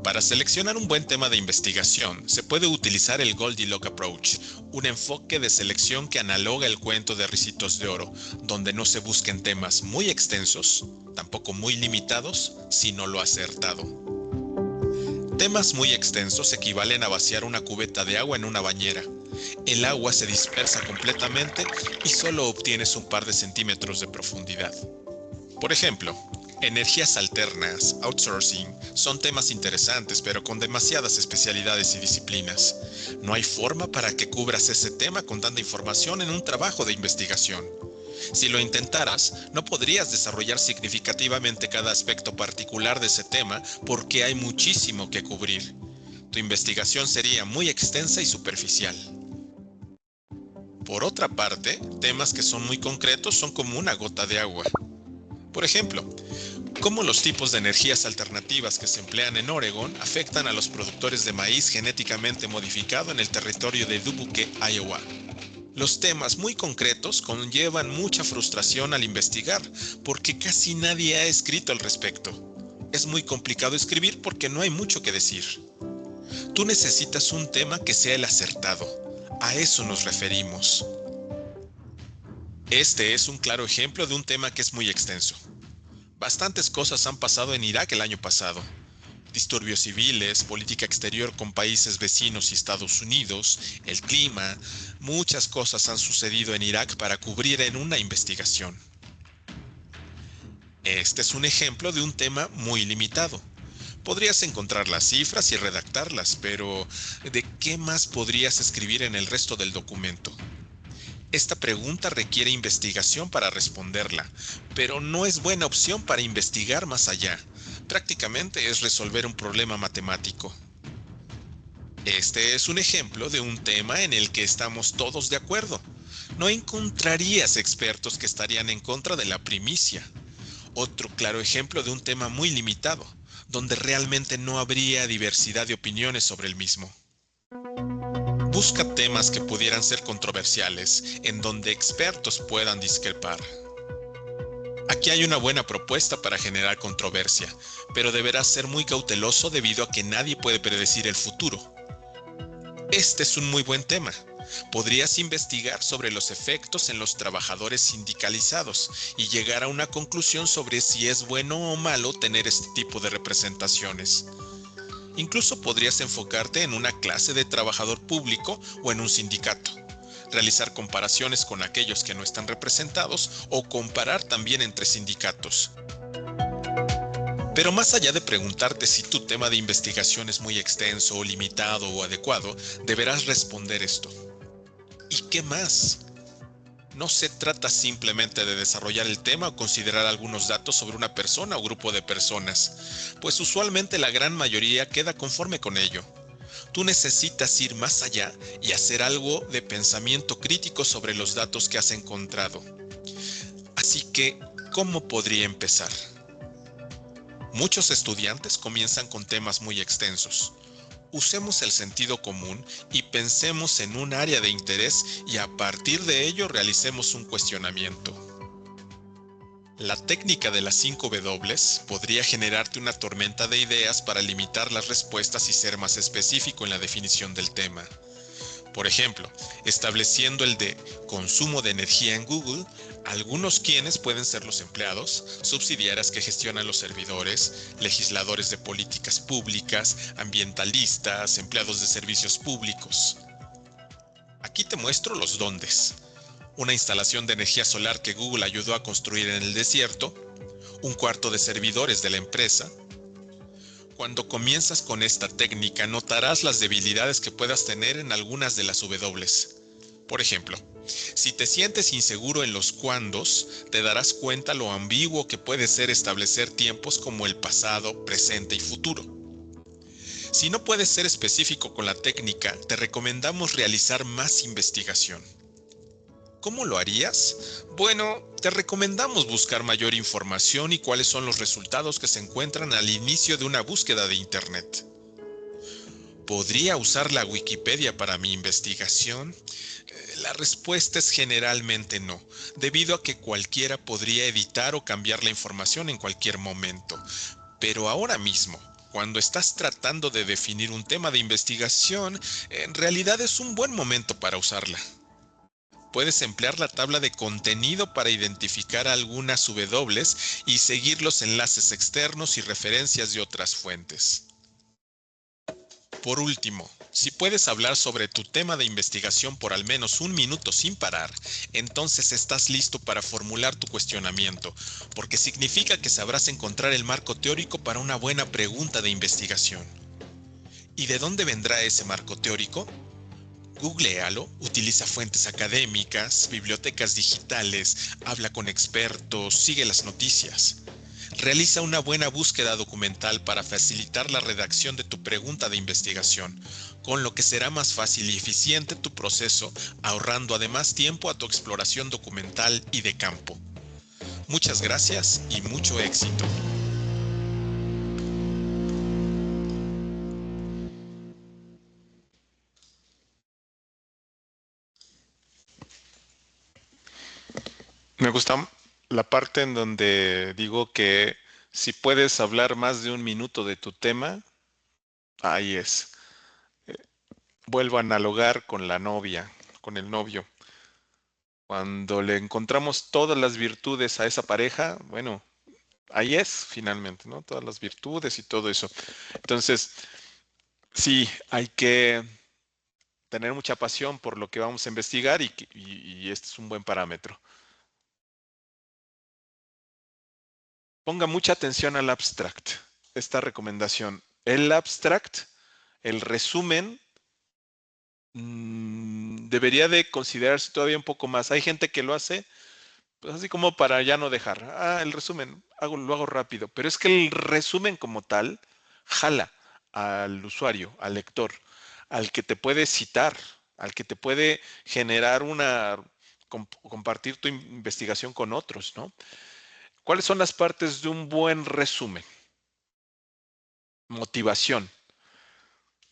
[SPEAKER 1] Para seleccionar un buen tema de investigación, se puede utilizar el Goldilocks Approach, un enfoque de selección que analoga el cuento de Ricitos de Oro, donde no se busquen temas muy extensos, tampoco muy limitados, sino lo acertado. Temas muy extensos equivalen a vaciar una cubeta de agua en una bañera. El agua se dispersa completamente y solo obtienes un par de centímetros de profundidad. Por ejemplo, energías alternas, outsourcing, son temas interesantes pero con demasiadas especialidades y disciplinas. No hay forma para que cubras ese tema con tanta información en un trabajo de investigación. Si lo intentaras, no podrías desarrollar significativamente cada aspecto particular de ese tema porque hay muchísimo que cubrir. Tu investigación sería muy extensa y superficial. Por otra parte, temas que son muy concretos son como una gota de agua. Por ejemplo, cómo los tipos de energías alternativas que se emplean en Oregón afectan a los productores de maíz genéticamente modificado en el territorio de Dubuque, Iowa. Los temas muy concretos conllevan mucha frustración al investigar, porque casi nadie ha escrito al respecto. es muy complicado escribir porque no hay mucho que decir. Tú necesitas un tema que sea el acertado. A eso nos referimos. Este es un claro ejemplo de un tema que es muy extenso. Bastantes cosas han pasado en Irak el año pasado. Disturbios civiles, política exterior con países vecinos y Estados Unidos, el clima, muchas cosas han sucedido en Irak para cubrir en una investigación. Este es un ejemplo de un tema muy limitado. Podrías encontrar las cifras y redactarlas, pero ¿de qué más podrías escribir en el resto del documento? Esta pregunta requiere investigación para responderla, pero no es buena opción para investigar más allá. Prácticamente es resolver un problema matemático. Este es un ejemplo de un tema en el que estamos todos de acuerdo. No encontrarías expertos que estarían en contra de la primicia. Otro claro ejemplo de un tema muy limitado, donde realmente no habría diversidad de opiniones sobre el mismo. Busca temas que pudieran ser controversiales, en donde expertos puedan discrepar. Aquí hay una buena propuesta para generar controversia, pero deberás ser muy cauteloso debido a que nadie puede predecir el futuro. Este es un muy buen tema. Podrías investigar sobre los efectos en los trabajadores sindicalizados y llegar a una conclusión sobre si es bueno o malo tener este tipo de representaciones. Incluso podrías enfocarte en una clase de trabajador público o en un sindicato. Realizar comparaciones con aquellos que no están representados o comparar también entre sindicatos. Pero más allá de preguntarte si tu tema de investigación es muy extenso, limitado o adecuado, deberás responder esto. ¿Y qué más? No se trata simplemente de desarrollar el tema o considerar algunos datos sobre una persona o grupo de personas, pues usualmente la gran mayoría queda conforme con ello. Tú necesitas ir más allá y hacer algo de pensamiento crítico sobre los datos que has encontrado. Así que, ¿cómo podría empezar? Muchos estudiantes comienzan con temas muy extensos. Usemos el sentido común y pensemos en un área de interés y a partir de ello realicemos un cuestionamiento. La técnica de las 5 W podría generarte una tormenta de ideas para limitar las respuestas y ser más específico en la definición del tema. Por ejemplo, estableciendo el de consumo de energía en Google, algunos quienes pueden ser los empleados, subsidiarias que gestionan los servidores, legisladores de políticas públicas, ambientalistas, empleados de servicios públicos. Aquí te muestro los dóndes. Una instalación de energía solar que Google ayudó a construir en el desierto, un cuarto de servidores de la empresa. Cuando comienzas con esta técnica, notarás las debilidades que puedas tener en algunas de las W. Por ejemplo, si te sientes inseguro en los cuándos, te darás cuenta lo ambiguo que puede ser establecer tiempos como el pasado, presente y futuro. Si no puedes ser específico con la técnica, te recomendamos realizar más investigación. ¿Cómo lo harías? Bueno, te recomendamos buscar mayor información y cuáles son los resultados que se encuentran al inicio de una búsqueda de Internet. ¿Podría usar la Wikipedia para mi investigación? La respuesta es generalmente no, debido a que cualquiera podría editar o cambiar la información en cualquier momento. Pero ahora mismo, cuando estás tratando de definir un tema de investigación, en realidad es un buen momento para usarla. Puedes emplear la tabla de contenido para identificar algunas W y seguir los enlaces externos y referencias de otras fuentes. Por último, si puedes hablar sobre tu tema de investigación por al menos un minuto sin parar, entonces estás listo para formular tu cuestionamiento, porque significa que sabrás encontrar el marco teórico para una buena pregunta de investigación. ¿Y de dónde vendrá ese marco teórico? Googlealo, utiliza fuentes académicas, bibliotecas digitales, habla con expertos, sigue las noticias. Realiza una buena búsqueda documental para facilitar la redacción de tu pregunta de investigación, con lo que será más fácil y eficiente tu proceso, ahorrando además tiempo a tu exploración documental y de campo. Muchas gracias y mucho éxito. Me gusta la parte en donde digo que Si puedes hablar más de un minuto de tu tema, ahí es. Vuelvo a analogar con la novia, con el novio. Cuando le encontramos todas las virtudes a esa pareja, bueno, ahí es finalmente, ¿no? Todas las virtudes y todo eso. Entonces, sí, hay que tener mucha pasión por lo que vamos a investigar y este es un buen parámetro. Ponga mucha atención al abstract, esta recomendación. El abstract, el resumen, debería de considerarse todavía un poco más. Hay gente que lo hace, pues así como para ya no dejar. El resumen, lo hago rápido. Pero es que el resumen como tal jala al usuario, al lector, al que te puede citar, al que te puede generar compartir tu investigación con otros, ¿no? ¿Cuáles son las partes de un buen resumen? Motivación.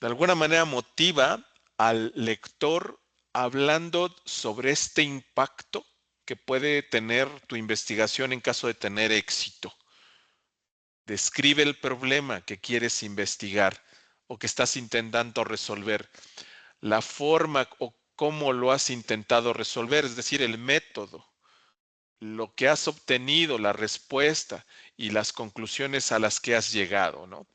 [SPEAKER 1] De alguna manera motiva al lector hablando sobre este impacto que puede tener tu investigación en caso de tener éxito. Describe el problema que quieres investigar o que estás intentando resolver, la forma o cómo lo has intentado resolver, es decir, el método, lo que has obtenido, la respuesta y las conclusiones a las que has llegado, ¿no?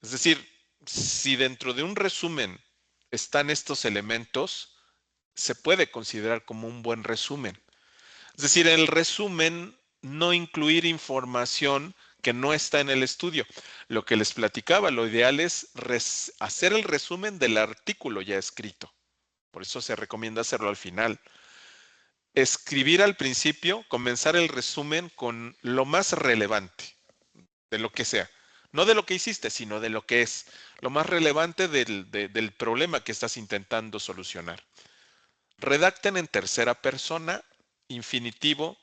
[SPEAKER 1] Es decir, si dentro de un resumen están estos elementos, se puede considerar como un buen resumen. Es decir, en el resumen no incluir información que no está en el estudio. Lo que les platicaba, lo ideal es hacer el resumen del artículo ya escrito. Por eso se recomienda hacerlo al final. Escribir al principio, comenzar el resumen con lo más relevante de lo que sea. No de lo que hiciste, sino de lo que es lo más relevante del problema que estás intentando solucionar. Redacten en tercera persona, infinitivo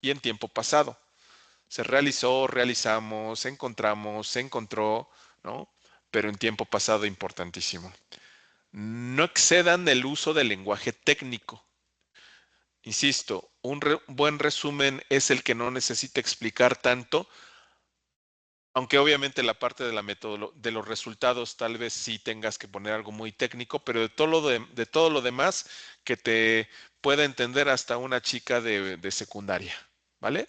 [SPEAKER 1] y en tiempo pasado. Se realizó, realizamos, se encontramos, se encontró, ¿no? Pero en tiempo pasado importantísimo. No excedan el uso del lenguaje técnico. Insisto, buen resumen es el que no necesita explicar tanto, aunque obviamente la parte de la de los resultados tal vez sí tengas que poner algo muy técnico, pero de todo lo demás que te pueda entender hasta una chica de secundaria, ¿vale?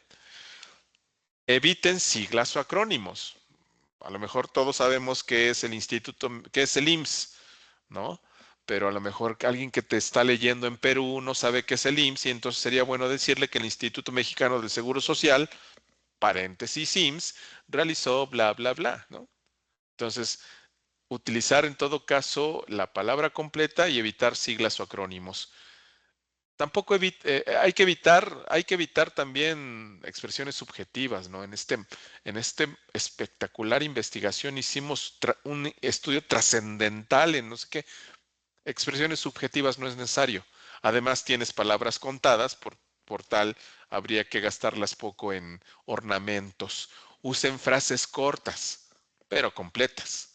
[SPEAKER 1] Eviten siglas o acrónimos. A lo mejor todos sabemos qué es el instituto, qué es el IMSS, ¿no? Pero a lo mejor alguien que te está leyendo en Perú no sabe qué es el IMSS y entonces sería bueno decirle que el Instituto Mexicano del Seguro Social, paréntesis IMSS, realizó bla, bla, bla, ¿no? Entonces, utilizar en todo caso la palabra completa y evitar siglas o acrónimos. Tampoco hay que evitar también expresiones subjetivas, ¿no? En este espectacular investigación hicimos un estudio trascendental en no sé qué. Expresiones subjetivas no es necesario. Además, tienes palabras contadas, por tal habría que gastarlas poco en ornamentos. Usen frases cortas, pero completas.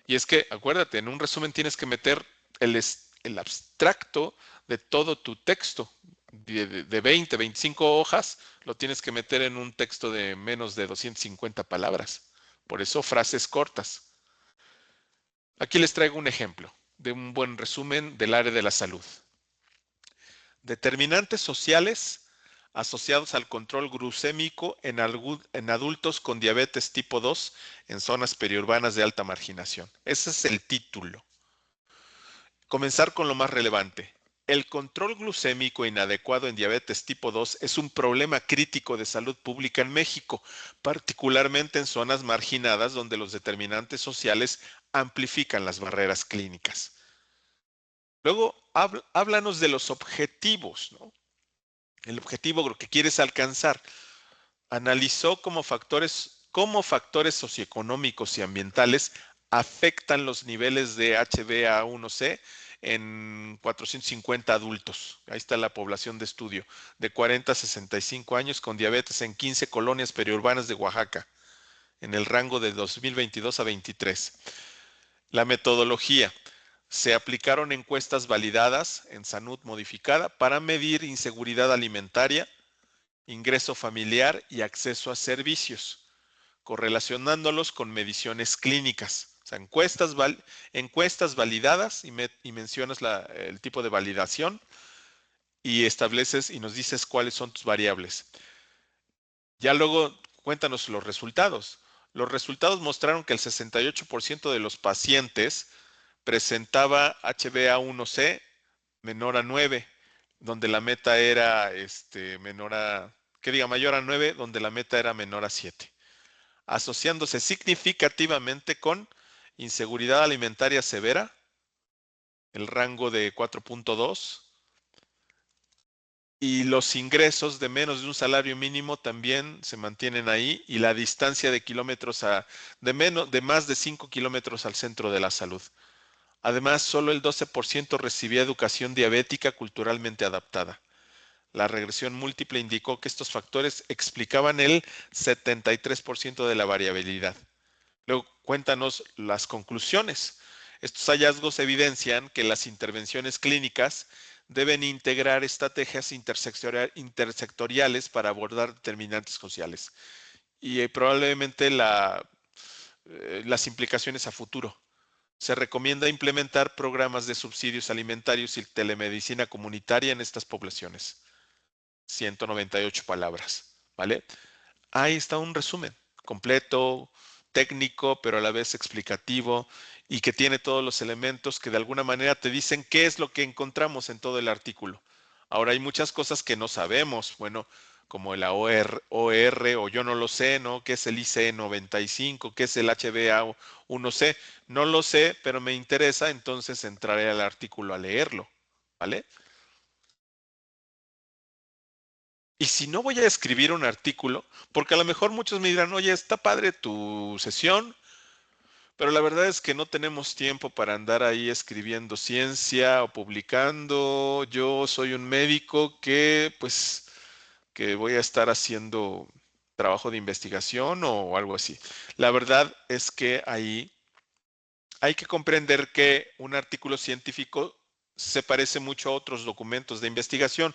[SPEAKER 1] Y es que, acuérdate, en un resumen tienes que meter el abstracto de todo tu texto. De 20, 25 hojas, lo tienes que meter en un texto de menos de 250 palabras. Por eso, frases cortas. Aquí les traigo un ejemplo de un buen resumen del área de la salud. Determinantes sociales asociados al control glucémico en adultos con diabetes tipo 2 en zonas periurbanas de alta marginación. Ese es el título. Comenzar con lo más relevante. El control glucémico inadecuado en diabetes tipo 2 es un problema crítico de salud pública en México, particularmente en zonas marginadas donde los determinantes sociales amplifican las barreras clínicas. Luego, háblanos de los objetivos, ¿no? El objetivo, lo que quieres alcanzar. Analizó cómo factores socioeconómicos y ambientales afectan los niveles de HbA1c en 450 adultos. Ahí está la población de estudio, de 40 a 65 años con diabetes en 15 colonias periurbanas de Oaxaca, en el rango de 2022 a 23. La metodología. Se aplicaron encuestas validadas en Salud Modificada para medir inseguridad alimentaria, ingreso familiar y acceso a servicios. correlacionándolos con mediciones clínicas. O sea, encuestas validadas y mencionas el tipo de validación y estableces y nos dices cuáles son tus variables. Ya luego cuéntanos los resultados. Los resultados mostraron que el 68% de los pacientes presentaba HbA1c menor a 9, donde la meta era mayor a 9, donde la meta era menor a 7, asociándose significativamente con inseguridad alimentaria severa, el rango de 4.2, y los ingresos de menos de un salario mínimo también se mantienen ahí, y la distancia de kilómetros de más de 5 kilómetros al centro de la salud. Además, solo el 12% recibía educación diabética culturalmente adaptada. La regresión múltiple indicó que estos factores explicaban el 73% de la variabilidad. Luego, cuéntanos las conclusiones. Estos hallazgos evidencian que las intervenciones clínicas deben integrar estrategias intersectoriales para abordar determinantes sociales y probablemente las implicaciones a futuro. Se recomienda implementar programas de subsidios alimentarios y telemedicina comunitaria en estas poblaciones. 198 palabras, ¿vale? Ahí está un resumen completo, técnico, pero a la vez explicativo y que tiene todos los elementos que de alguna manera te dicen qué es lo que encontramos en todo el artículo. Ahora hay muchas cosas que no sabemos, bueno, como la OR o yo no lo sé, ¿no? ¿Qué es el ICE 95? ¿Qué es el HbA1c? No lo sé, pero me interesa, entonces entraré al artículo a leerlo, ¿vale? Y si no voy a escribir un artículo, porque a lo mejor muchos me dirán, oye, está padre tu sesión, pero la verdad es que no tenemos tiempo para andar ahí escribiendo ciencia o publicando. Yo soy un médico que voy a estar haciendo trabajo de investigación o algo así. La verdad es que ahí hay que comprender que un artículo científico se parece mucho a otros documentos de investigación.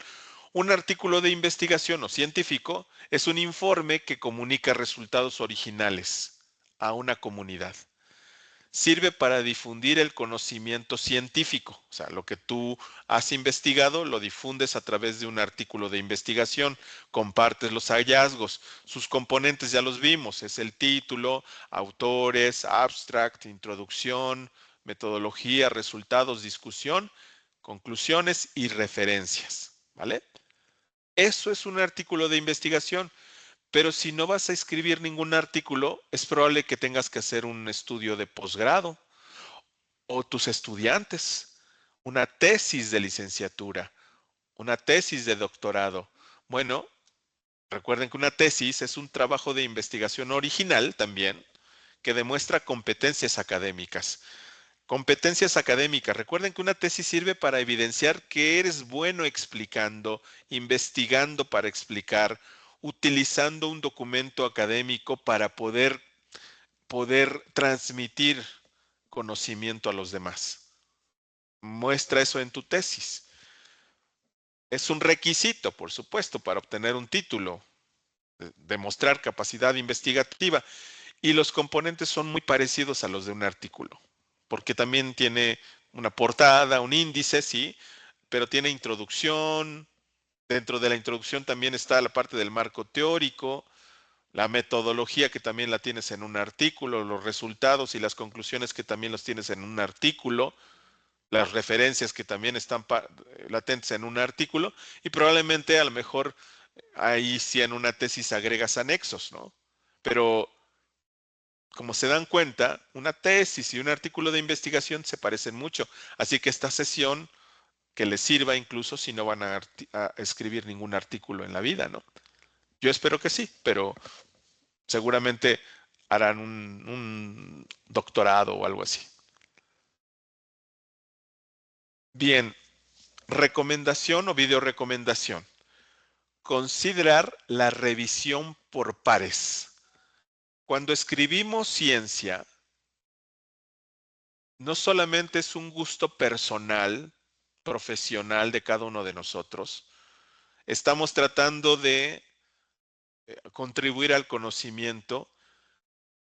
[SPEAKER 1] Un artículo de investigación o científico es un informe que comunica resultados originales a una comunidad. Sirve para difundir el conocimiento científico, o sea, lo que tú has investigado lo difundes a través de un artículo de investigación, compartes los hallazgos, sus componentes ya los vimos, es el título, autores, abstract, introducción, metodología, resultados, discusión, conclusiones y referencias, ¿vale? Eso es un artículo de investigación, pero si no vas a escribir ningún artículo, es probable que tengas que hacer un estudio de posgrado o tus estudiantes, una tesis de licenciatura, una tesis de doctorado. Bueno, recuerden que una tesis es un trabajo de investigación original también que demuestra competencias académicas. Competencias académicas. Recuerden que una tesis sirve para evidenciar que eres bueno explicando, investigando para explicar, utilizando un documento académico para poder transmitir conocimiento a los demás. Muestra eso en tu tesis. Es un requisito, por supuesto, para obtener un título, demostrar capacidad investigativa. Y los componentes son muy parecidos a los de un artículo, porque también tiene una portada, un índice, sí, pero tiene introducción. Dentro de la introducción también está la parte del marco teórico, la metodología que también la tienes en un artículo, los resultados y las conclusiones que también los tienes en un artículo, las referencias que también están latentes en un artículo y probablemente a lo mejor ahí sí en una tesis agregas anexos, ¿no? Pero como se dan cuenta, una tesis y un artículo de investigación se parecen mucho, así que esta sesión que les sirva incluso si no van a escribir ningún artículo en la vida, ¿no? Yo espero que sí, pero seguramente harán un doctorado o algo así. Bien, recomendación o video recomendación. Considerar la revisión por pares. Cuando escribimos ciencia, no solamente es un gusto personal, profesional de cada uno de nosotros, estamos tratando de contribuir al conocimiento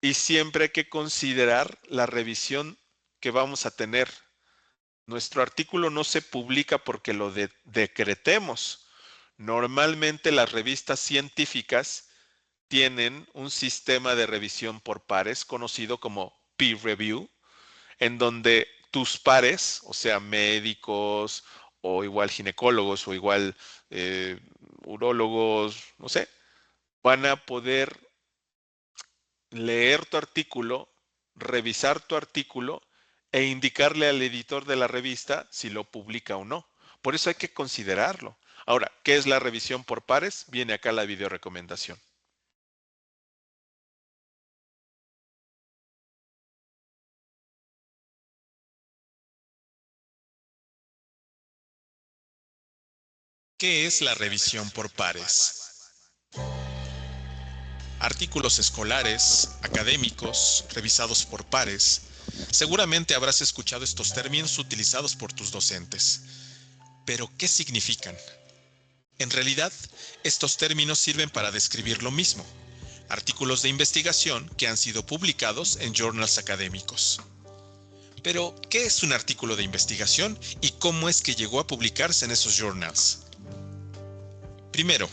[SPEAKER 1] Y siempre hay que considerar la revisión que vamos a tener. Nuestro artículo no se publica porque lo decretemos. Normalmente las revistas científicas tienen un sistema de revisión por pares conocido como peer review, en donde tus pares, o sea, médicos o igual ginecólogos o igual eh, urólogos, no sé, van a poder leer tu artículo, revisar tu artículo e indicarle al editor de la revista si lo publica o no. Por eso hay que considerarlo. Ahora, ¿qué es la revisión por pares? Viene acá la video recomendación. ¿Qué es la revisión por pares? Artículos escolares, académicos, revisados por pares. Seguramente habrás escuchado estos términos utilizados por tus docentes. Pero, ¿qué significan? En realidad, estos términos sirven para describir lo mismo. Artículos de investigación que han sido publicados en journals académicos. Pero, ¿qué es un artículo de investigación y cómo es que llegó a publicarse en esos journals? Primero,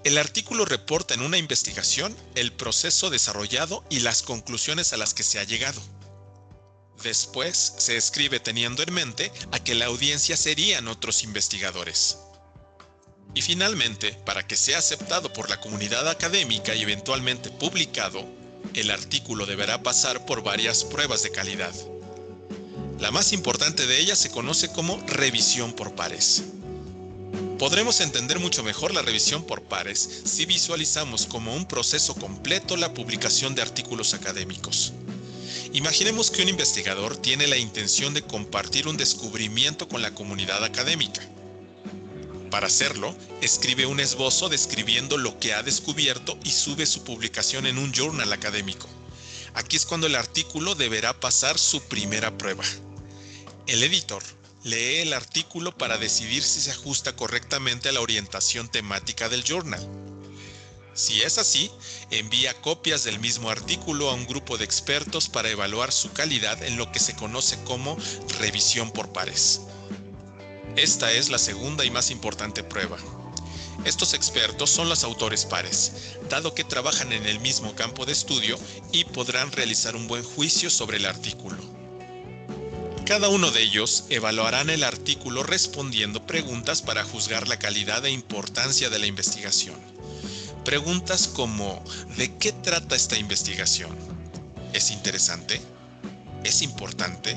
[SPEAKER 1] el artículo reporta en una investigación el proceso desarrollado y las conclusiones a las que se ha llegado. Después, se escribe teniendo en mente a que la audiencia serían otros investigadores. Y finalmente, para que sea aceptado por la comunidad académica y eventualmente publicado, el artículo deberá pasar por varias pruebas de calidad. La más importante de ellas se conoce como revisión por pares. Podremos entender mucho mejor la revisión por pares si visualizamos como un proceso completo la publicación de artículos académicos. Imaginemos que un investigador tiene la intención de compartir un descubrimiento con la comunidad académica. Para hacerlo, escribe un esbozo describiendo lo que ha descubierto y sube su publicación en un journal académico. Aquí es cuando el artículo deberá pasar su primera prueba. El editor lee el artículo para decidir si se ajusta correctamente a la orientación temática del journal. Si es así, envía copias del mismo artículo a un grupo de expertos para evaluar su calidad en lo que se conoce como revisión por pares. Esta es la segunda y más importante prueba. Estos expertos son los autores pares, dado que trabajan en el mismo campo de estudio y podrán realizar un buen juicio sobre el artículo. Cada uno de ellos evaluarán el artículo respondiendo preguntas para juzgar la calidad e importancia de la investigación. Preguntas como ¿de qué trata esta investigación? ¿Es interesante? ¿Es importante?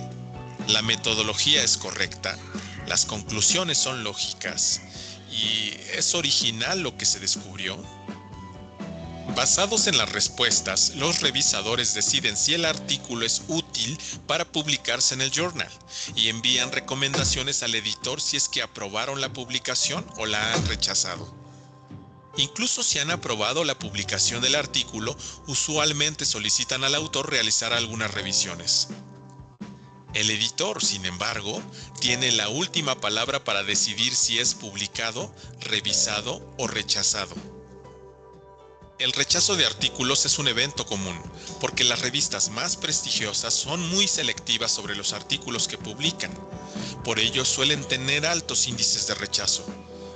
[SPEAKER 1] ¿La metodología es correcta? ¿Las conclusiones son lógicas? ¿Y es original lo que se descubrió? Basados en las respuestas, los revisadores deciden si el artículo es útil para publicarse en el journal y envían recomendaciones al editor si es que aprobaron la publicación o la han rechazado. Incluso si han aprobado la publicación del artículo, usualmente solicitan al autor realizar algunas revisiones. El editor, sin embargo, tiene la última palabra para decidir si es publicado, revisado o rechazado. El rechazo de artículos es un evento común, porque las revistas más prestigiosas son muy selectivas sobre los artículos que publican. Por ello suelen tener altos índices de rechazo.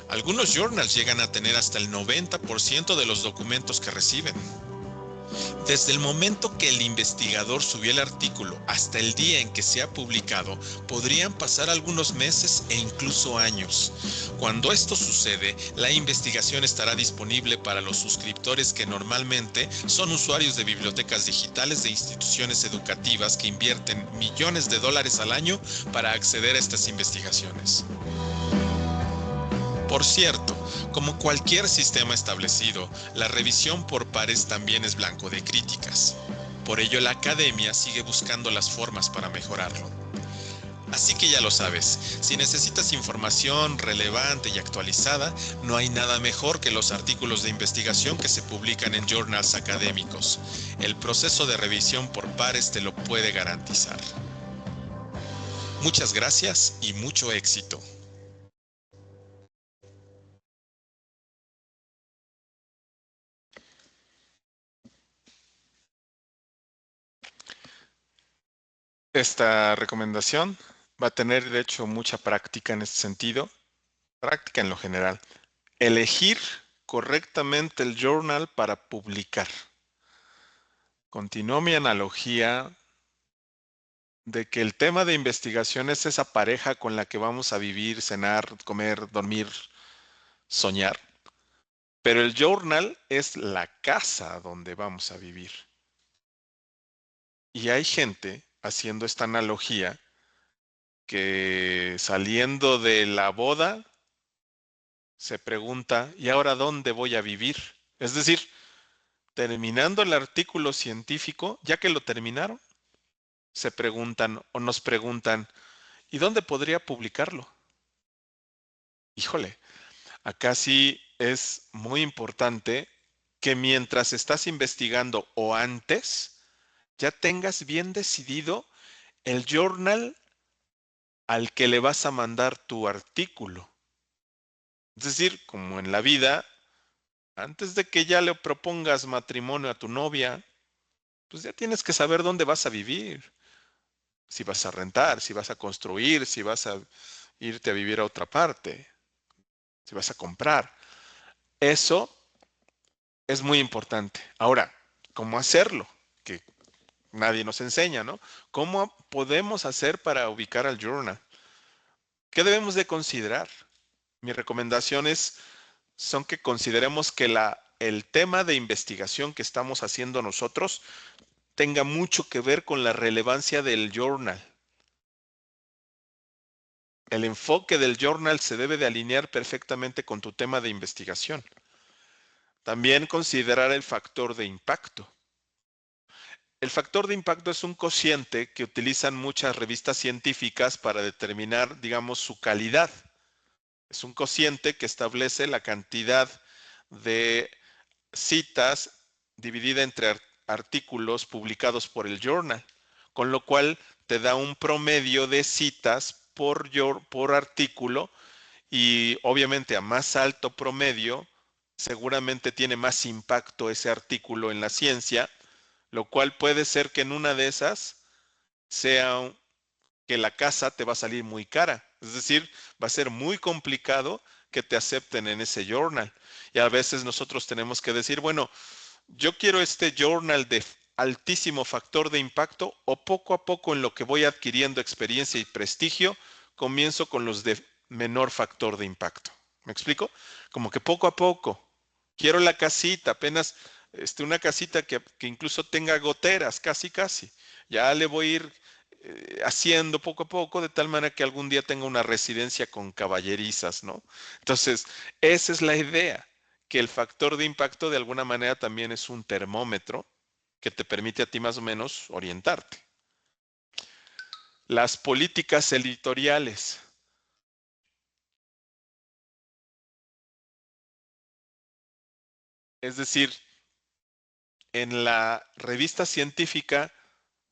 [SPEAKER 1] Algunos journals llegan a tener hasta el 90% de los documentos que reciben. Desde el momento que el investigador subió el artículo hasta el día en que se ha publicado, podrían pasar algunos meses e incluso años. Cuando esto sucede, la investigación estará disponible para los suscriptores que normalmente son usuarios de bibliotecas digitales de instituciones educativas que invierten millones de dólares al año para acceder a estas investigaciones. Por cierto, como cualquier sistema establecido, la revisión por pares también es blanco de críticas. Por ello, la academia sigue buscando las formas para mejorarlo. Así que ya lo sabes, si necesitas información relevante y actualizada, no hay nada mejor que los artículos de investigación que se publican en journals académicos. El proceso de revisión por pares te lo puede garantizar. Muchas gracias y mucho éxito. Esta recomendación va a tener, de hecho, mucha práctica en este sentido, práctica en lo general. Elegir correctamente el journal para publicar. Continúo mi analogía de que el tema de investigación es esa pareja con la que vamos a vivir, cenar, comer, dormir, soñar. Pero el journal es la casa donde vamos a vivir. Y hay gente haciendo esta analogía que saliendo de la boda se pregunta, ¿y ahora dónde voy a vivir? Es decir, terminando el artículo científico, ya que lo terminaron, se preguntan o nos preguntan, ¿y dónde podría publicarlo? Híjole, acá sí es muy importante que mientras estás investigando o antes, ya tengas bien decidido el journal al que le vas a mandar tu artículo. Es decir, como en la vida, antes de que ya le propongas matrimonio a tu novia, pues ya tienes que saber dónde vas a vivir. Si vas a rentar, si vas a construir, si vas a irte a vivir a otra parte, si vas a comprar. Eso es muy importante. Ahora, ¿cómo hacerlo? Que nadie nos enseña, ¿no? ¿Cómo podemos hacer para ubicar al journal? ¿Qué debemos de considerar? Mis recomendaciones son que consideremos que el tema de investigación que estamos haciendo nosotros tenga mucho que ver con la relevancia del journal. El enfoque del journal se debe de alinear perfectamente con tu tema de investigación. También considerar el factor de impacto. El factor de impacto es un cociente que utilizan muchas revistas científicas para determinar, digamos, su calidad. Es un cociente que establece la cantidad de citas dividida entre artículos publicados por el journal, con lo cual te da un promedio de citas por artículo y obviamente a más alto promedio seguramente tiene más impacto ese artículo en la ciencia, lo cual puede ser que en una de esas sea que la casa te va a salir muy cara. Es decir, va a ser muy complicado que te acepten en ese journal. Y a veces nosotros tenemos que decir, bueno, yo quiero este journal de altísimo factor de impacto o poco a poco en lo que voy adquiriendo experiencia y prestigio, comienzo con los de menor factor de impacto. ¿Me explico? Como que poco a poco. Quiero la casita, apenas una casita que incluso tenga goteras, casi, casi. Ya le voy a ir haciendo poco a poco de tal manera que algún día tenga una residencia con caballerizas, ¿no? Entonces, esa es la idea, que el factor de impacto de alguna manera también es un termómetro que te permite a ti más o menos orientarte. Las políticas editoriales. Es decir, en la revista científica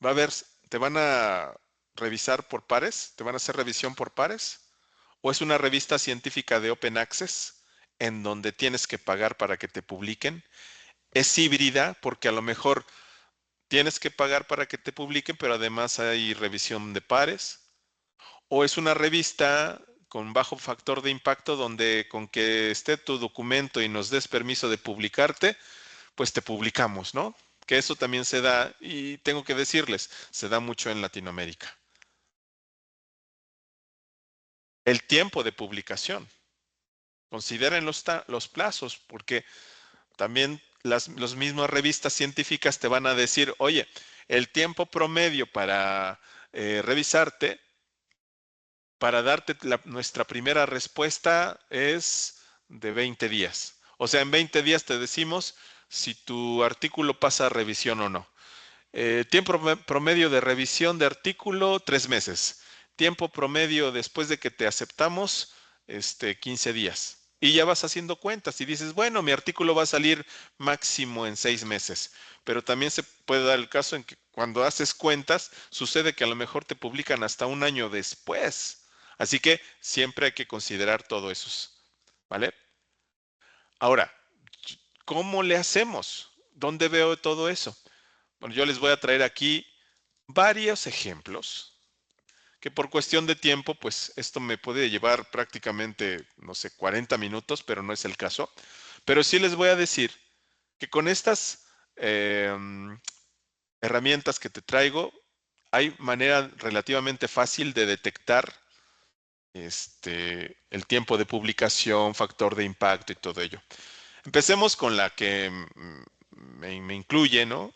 [SPEAKER 1] va a haber, te van a revisar por pares, te van a hacer revisión por pares, o es una revista científica de Open Access en donde tienes que pagar para que te publiquen. Es híbrida porque a lo mejor tienes que pagar para que te publiquen, pero además hay revisión de pares. O es una revista con bajo factor de impacto donde con que esté tu documento y nos des permiso de publicarte, pues te publicamos, ¿no? Que eso también se da, y tengo que decirles, se da mucho en Latinoamérica. El tiempo de publicación. Consideren los plazos, porque también las mismas revistas científicas te van a decir, oye, el tiempo promedio para revisarte, para darte nuestra primera respuesta es de 20 días. O sea, en 20 días te decimos si tu artículo pasa a revisión o no. Tiempo promedio de revisión de artículo, 3 meses. Tiempo promedio después de que te aceptamos, 15 días. Y ya vas haciendo cuentas y dices, bueno, mi artículo va a salir máximo en 6 meses. Pero también se puede dar el caso en que cuando haces cuentas, sucede que a lo mejor te publican hasta un año después. Así que siempre hay que considerar todo eso. ¿Vale? Ahora, ¿cómo le hacemos? ¿Dónde veo todo eso? Bueno, yo les voy a traer aquí varios ejemplos que por cuestión de tiempo, pues esto me puede llevar prácticamente, no sé, 40 minutos, pero no es el caso. Pero sí les voy a decir que con estas herramientas que te traigo, hay manera relativamente fácil de detectar el tiempo de publicación, factor de impacto y todo ello. Empecemos con la que me incluye, ¿no?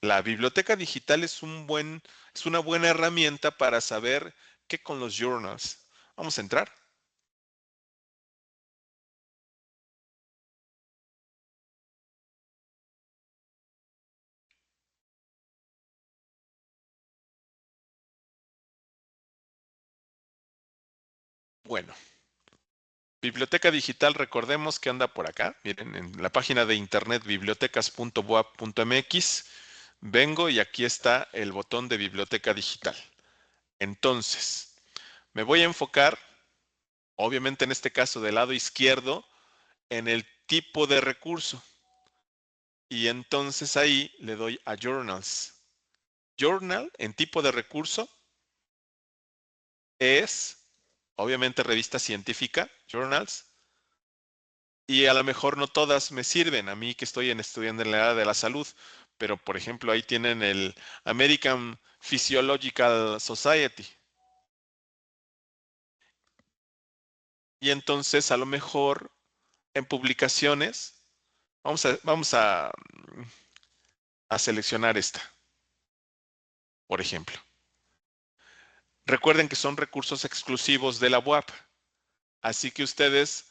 [SPEAKER 1] La biblioteca digital es una buena herramienta para saber qué con los journals. Vamos a entrar. Bueno, biblioteca digital, recordemos que anda por acá. Miren, en la página de internet bibliotecas.boap.mx, vengo y aquí está el botón de biblioteca digital. Entonces, me voy a enfocar, obviamente en este caso del lado izquierdo, en el tipo de recurso. Y entonces ahí le doy a Journals. Journal en tipo de recurso es, obviamente, revista científica, Journals, y a lo mejor no todas me sirven, a mí que estoy estudiando en la área de la salud, pero por ejemplo ahí tienen el American Physiological Society. Y entonces a lo mejor en publicaciones, vamos a seleccionar esta, por ejemplo. Recuerden que son recursos exclusivos de la UAP, así que ustedes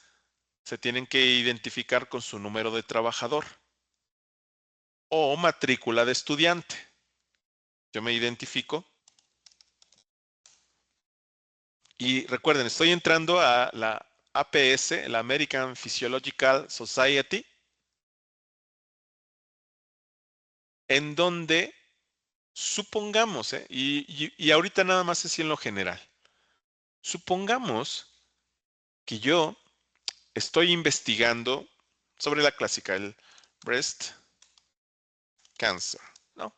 [SPEAKER 1] se tienen que identificar con su número de trabajador o matrícula de estudiante. Yo me identifico y recuerden, estoy entrando a la APS, la American Physiological Society, en donde supongamos, y ahorita nada más es en lo general, supongamos que yo estoy investigando sobre la clásica, el breast cancer, ¿no?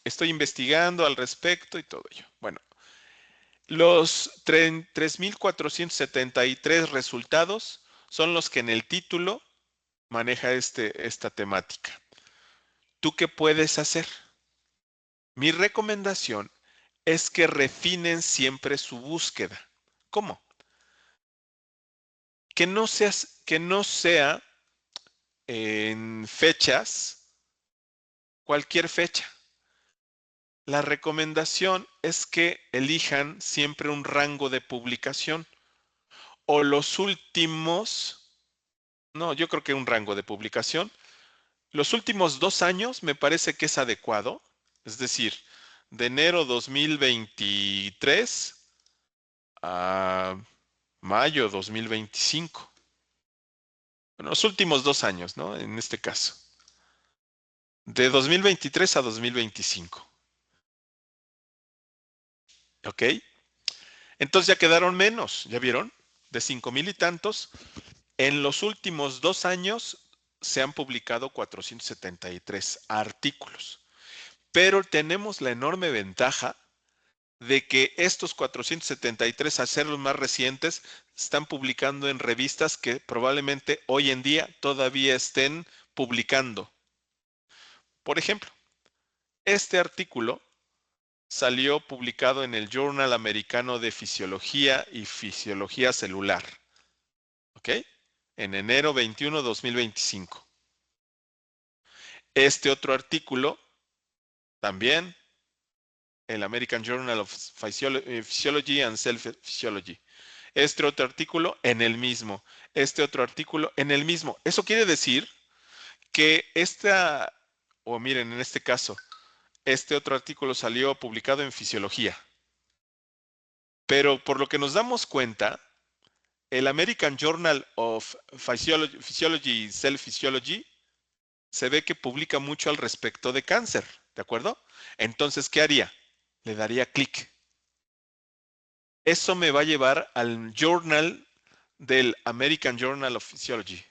[SPEAKER 1] Estoy investigando al respecto y todo ello. Bueno, los 3,473 resultados son los que en el título maneja esta temática. ¿Tú qué puedes hacer? Mi recomendación es que refinen siempre su búsqueda. ¿Cómo? Que no sea en fechas, cualquier fecha. La recomendación es que elijan siempre un rango de publicación o los últimos, no, yo creo que un rango de publicación. Los últimos 2 años me parece que es adecuado, es decir, de enero 2023 a mayo 2025. Bueno, los últimos 2 años, ¿no? En este caso. De 2023 a 2025. ¿Ok? Entonces ya quedaron menos, ¿ya vieron? De 5,000 y tantos. En los últimos 2 años se han publicado 473 artículos. Pero tenemos la enorme ventaja de que estos 473, al ser los más recientes, están publicando en revistas que probablemente hoy en día todavía estén publicando. Por ejemplo, este artículo salió publicado en el Journal Americano de Fisiología y Fisiología Celular, ¿ok? En enero 21, 2025. Este otro artículo, también, el American Journal of Physiology and Cell Physiology. Este otro artículo en el mismo. Este otro artículo en el mismo. Eso quiere decir que miren, en este caso, este otro artículo salió publicado en Fisiología. Pero por lo que nos damos cuenta, el American Journal of Physiology y Cell Physiology se ve que publica mucho al respecto de cáncer, ¿de acuerdo? Entonces, ¿qué haría? Le daría clic. Eso me va a llevar al journal del American Journal of Physiology.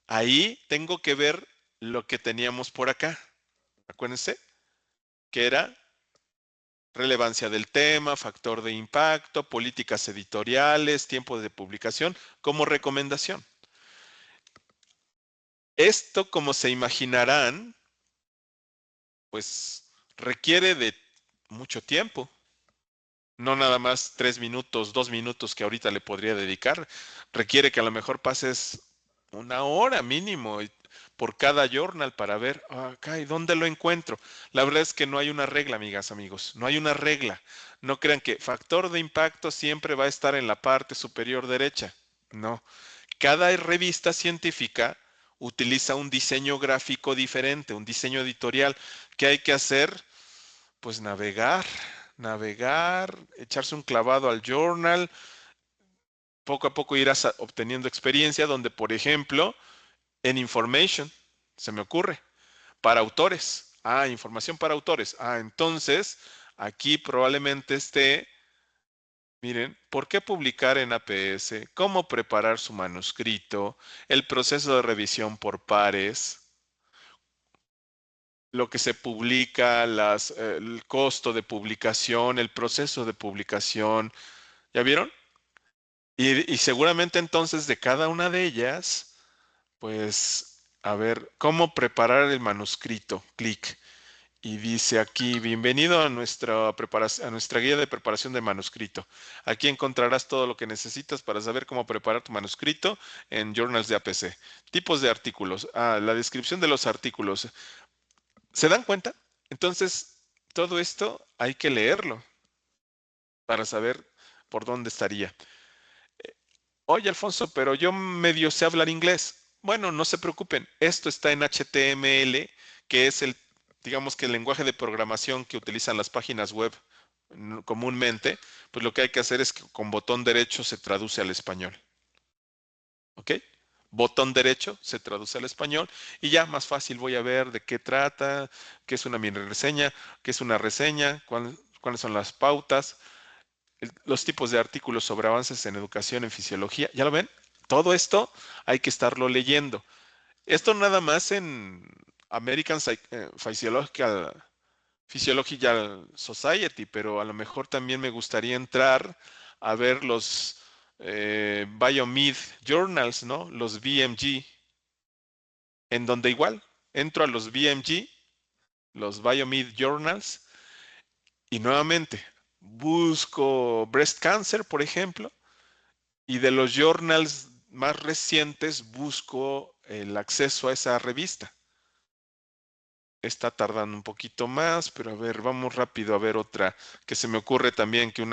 [SPEAKER 1] Ahí tengo que ver lo que teníamos por acá. Acuérdense, que era relevancia del tema, factor de impacto, políticas editoriales, tiempo de publicación, como recomendación. Esto, como se imaginarán, pues requiere de mucho tiempo. No nada más 3 minutos, 2 minutos que ahorita le podría dedicar. Requiere que a lo mejor pases una hora mínimo por cada journal para ver, acá, ¿y dónde lo encuentro? La verdad es que no hay una regla, amigas, amigos. No hay una regla. No crean que factor de impacto siempre va a estar en la parte superior derecha. No. Cada revista científica utiliza un diseño gráfico diferente, un diseño editorial. ¿Qué hay que hacer? Pues navegar, echarse un clavado al journal, poco a poco irás obteniendo experiencia donde, por ejemplo, en Information, se me ocurre, para autores. Información para autores. Entonces, aquí probablemente esté, miren, ¿por qué publicar en APS? ¿Cómo preparar su manuscrito? El proceso de revisión por pares, lo que se publica, el costo de publicación, el proceso de publicación. ¿Ya vieron? Y seguramente entonces de cada una de ellas, pues, a ver, ¿cómo preparar el manuscrito? Clic. Y dice aquí, bienvenido a a nuestra guía de preparación de manuscrito. Aquí encontrarás todo lo que necesitas para saber cómo preparar tu manuscrito en Journals de APC. Tipos de artículos. La descripción de los artículos. ¿Se dan cuenta? Entonces, todo esto hay que leerlo para saber por dónde estaría. Oye, Alfonso, pero yo medio sé hablar inglés. Bueno, no se preocupen, esto está en HTML, que es digamos que el lenguaje de programación que utilizan las páginas web comúnmente. Pues lo que hay que hacer es que con botón derecho se traduce al español. ¿Ok? Botón derecho se traduce al español y ya más fácil voy a ver de qué trata, qué es una mini reseña, qué es una reseña, cuáles son las pautas, los tipos de artículos sobre avances en educación en fisiología. ¿Ya lo ven? Todo esto hay que estarlo leyendo. Esto nada más en American Physiological Society, pero a lo mejor también me gustaría entrar a ver los Biomed Journals, ¿no? Los BMG, en donde igual entro a los BMG, los Biomed Journals, y nuevamente busco breast cancer, por ejemplo, y de los journals más recientes busco el acceso a esa revista. Está tardando un poquito más, pero a ver, vamos rápido a ver otra que se me ocurre también que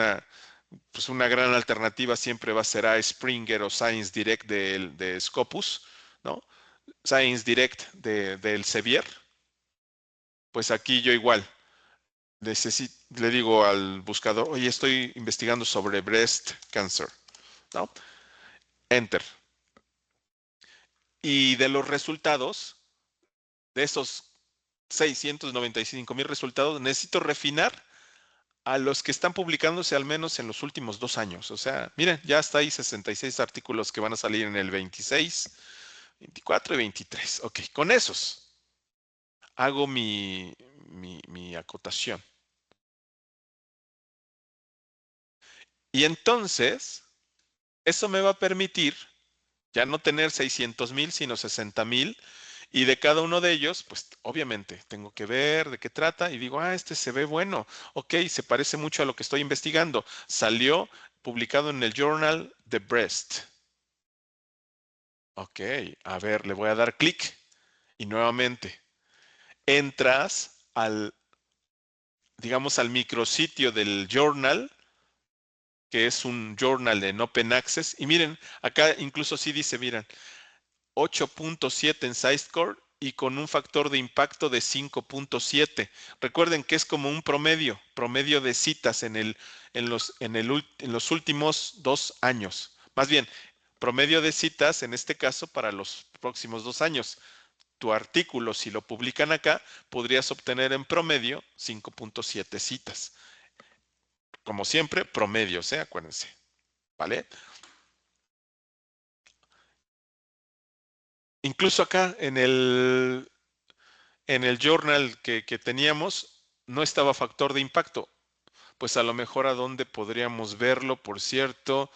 [SPEAKER 1] pues una gran alternativa siempre va a ser a Springer o Science Direct de Scopus, ¿no? Science Direct del Elsevier. Pues aquí yo igual le digo al buscador, oye, estoy investigando sobre breast cancer, ¿no? Enter. Y de los resultados, de esos 695,000 resultados, necesito refinar a los que están publicándose al menos en los últimos 2 años. O sea, miren, ya está ahí 66 artículos que van a salir en el 26, 24 y 23. Ok, con esos hago mi acotación. Y entonces, eso me va a permitir ya no tener 600,000, sino 60,000. Y de cada uno de ellos, pues obviamente tengo que ver de qué trata y digo, este se ve bueno, ok, se parece mucho a lo que estoy investigando. Salió publicado en el Journal The Breast. Ok, a ver, le voy a dar clic y nuevamente entras digamos, al micrositio del journal, que es un journal en Open Access. Y miren, acá incluso sí dice, miren, 8.7 en SciScore y con un factor de impacto de 5.7. Recuerden que es como un promedio de citas en los últimos 2 años. Más bien, promedio de citas en este caso para los próximos 2 años. Tu artículo, si lo publican acá, podrías obtener en promedio 5.7 citas. Como siempre, promedios, acuérdense. ¿Vale? Incluso acá en el journal que teníamos, no estaba factor de impacto. Pues a lo mejor a dónde podríamos verlo, por cierto,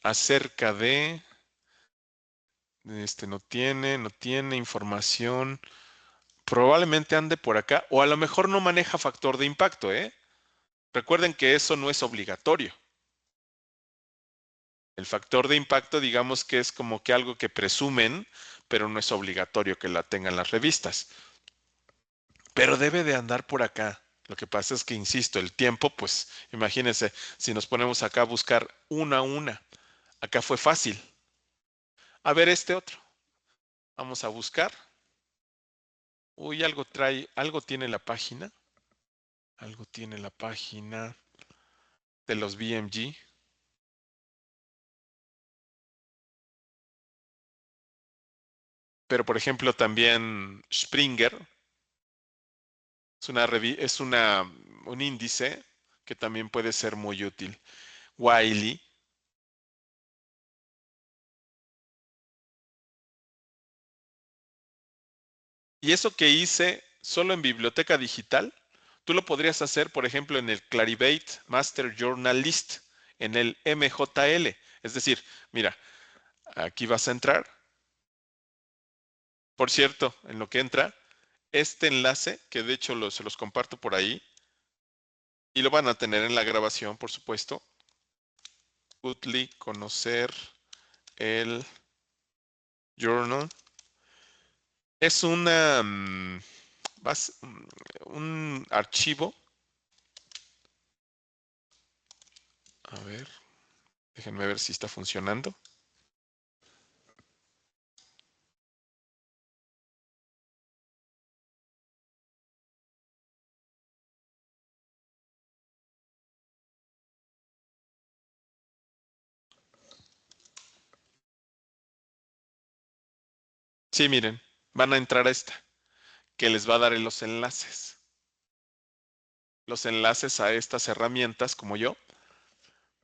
[SPEAKER 1] acerca de, no tiene información. Probablemente ande por acá, o a lo mejor no maneja factor de impacto, ¿eh? Recuerden que eso no es obligatorio. El factor de impacto, digamos que es como que algo que presumen, pero no es obligatorio que la tengan las revistas. Pero debe de andar por acá. Lo que pasa es que, insisto, el tiempo, pues imagínense, si nos ponemos acá a buscar una a una, acá fue fácil. A ver este otro. Vamos a buscar. Uy, algo trae, algo tiene la página. Algo tiene la página de los BMG. Pero, por ejemplo, también Springer es un índice que también puede ser muy útil. Wiley. Y eso que hice solo en biblioteca digital, tú lo podrías hacer, por ejemplo, en el Clarivate Master Journal List, en el MJL. Es decir, mira, aquí vas a entrar. Por cierto, en lo que entra, este enlace, que de hecho se los comparto por ahí, y lo van a tener en la grabación, por supuesto. Utli, conocer el journal. Es un archivo. A ver, déjenme ver si está funcionando. Sí, miren, van a entrar a esta, que les va a dar los enlaces. Los enlaces a estas herramientas, como yo,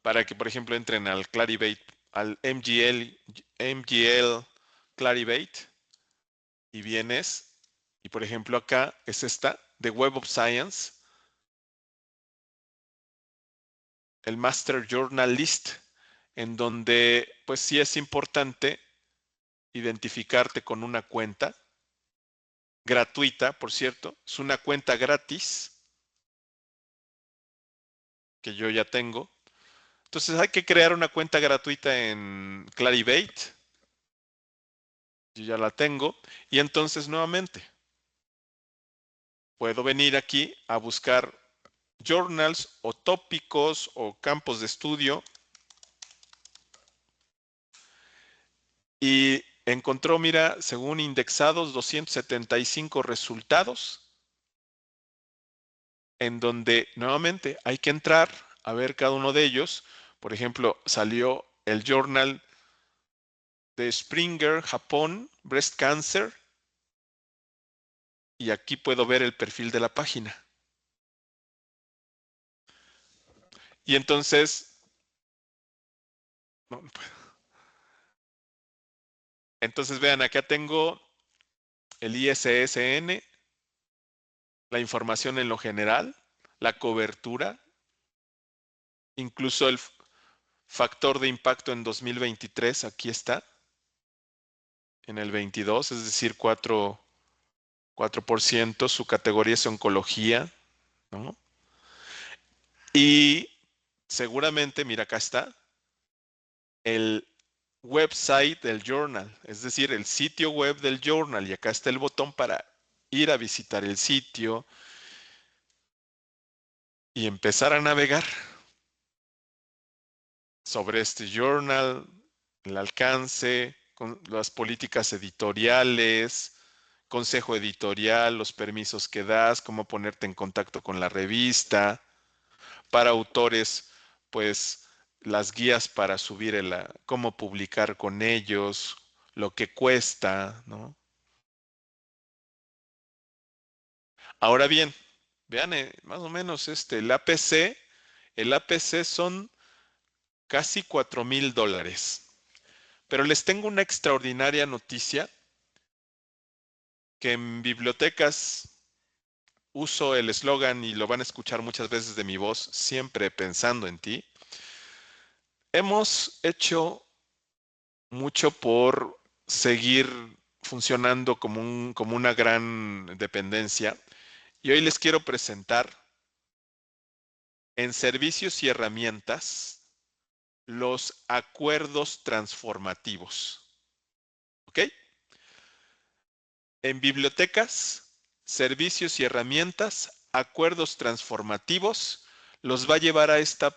[SPEAKER 1] para que, por ejemplo, entren al Clarivate, al MGL Clarivate, y vienes, y por ejemplo acá es esta, de Web of Science, el Master Journal List, en donde pues sí es importante identificarte con una cuenta gratuita, por cierto, es una cuenta gratis que yo ya tengo. Entonces hay que crear una cuenta gratuita en Clarivate. Yo ya la tengo. Y entonces nuevamente puedo venir aquí a buscar journals o tópicos o campos de estudio. Y encontró, mira, según indexados, 275 resultados, en donde nuevamente hay que entrar a ver cada uno de ellos. Por ejemplo, salió el journal de Springer, Japón, Breast Cancer, y aquí puedo ver el perfil de la página. Y entonces, no, entonces vean, acá tengo el ISSN, la información en lo general, la cobertura, incluso el factor de impacto en 2023, aquí está, en el 22, es decir, 4%, su categoría es oncología, ¿no? Y seguramente, mira, acá está, el website del journal, es decir, el sitio web del journal, y acá está el botón para ir a visitar el sitio y empezar a navegar sobre este journal, el alcance, con las políticas editoriales, consejo editorial, los permisos que das, cómo ponerte en contacto con la revista. Para autores, pues las guías para subir cómo publicar con ellos, lo que cuesta, ¿no? Ahora bien, vean más o menos el APC son casi $4,000. Pero les tengo una extraordinaria noticia que en bibliotecas uso el eslogan y lo van a escuchar muchas veces de mi voz, siempre pensando en ti. Hemos hecho mucho por seguir funcionando como una gran dependencia y hoy les quiero presentar en servicios y herramientas los acuerdos transformativos. ¿Ok? En bibliotecas, servicios y herramientas, acuerdos transformativos los va a llevar a esta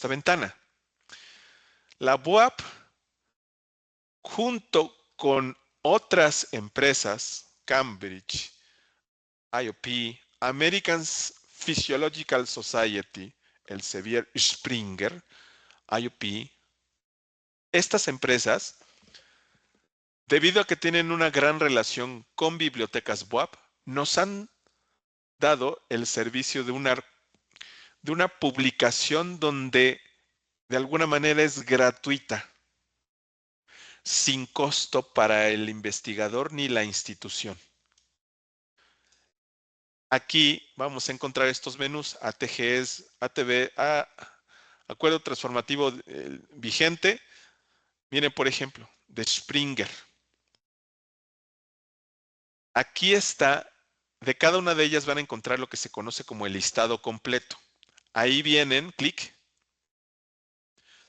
[SPEAKER 1] ventana. La BOAP, junto con otras empresas, Cambridge, IOP, American Physiological Society, el Xavier Springer, IOP, estas empresas, debido a que tienen una gran relación con bibliotecas BOAP, nos han dado el servicio de una publicación donde de alguna manera es gratuita, sin costo para el investigador ni la institución. Aquí vamos a encontrar estos menús, ATGs, ATB, acuerdo transformativo vigente. Miren, por ejemplo, de Springer. Aquí está, de cada una de ellas van a encontrar lo que se conoce como el listado completo. Ahí vienen, clic,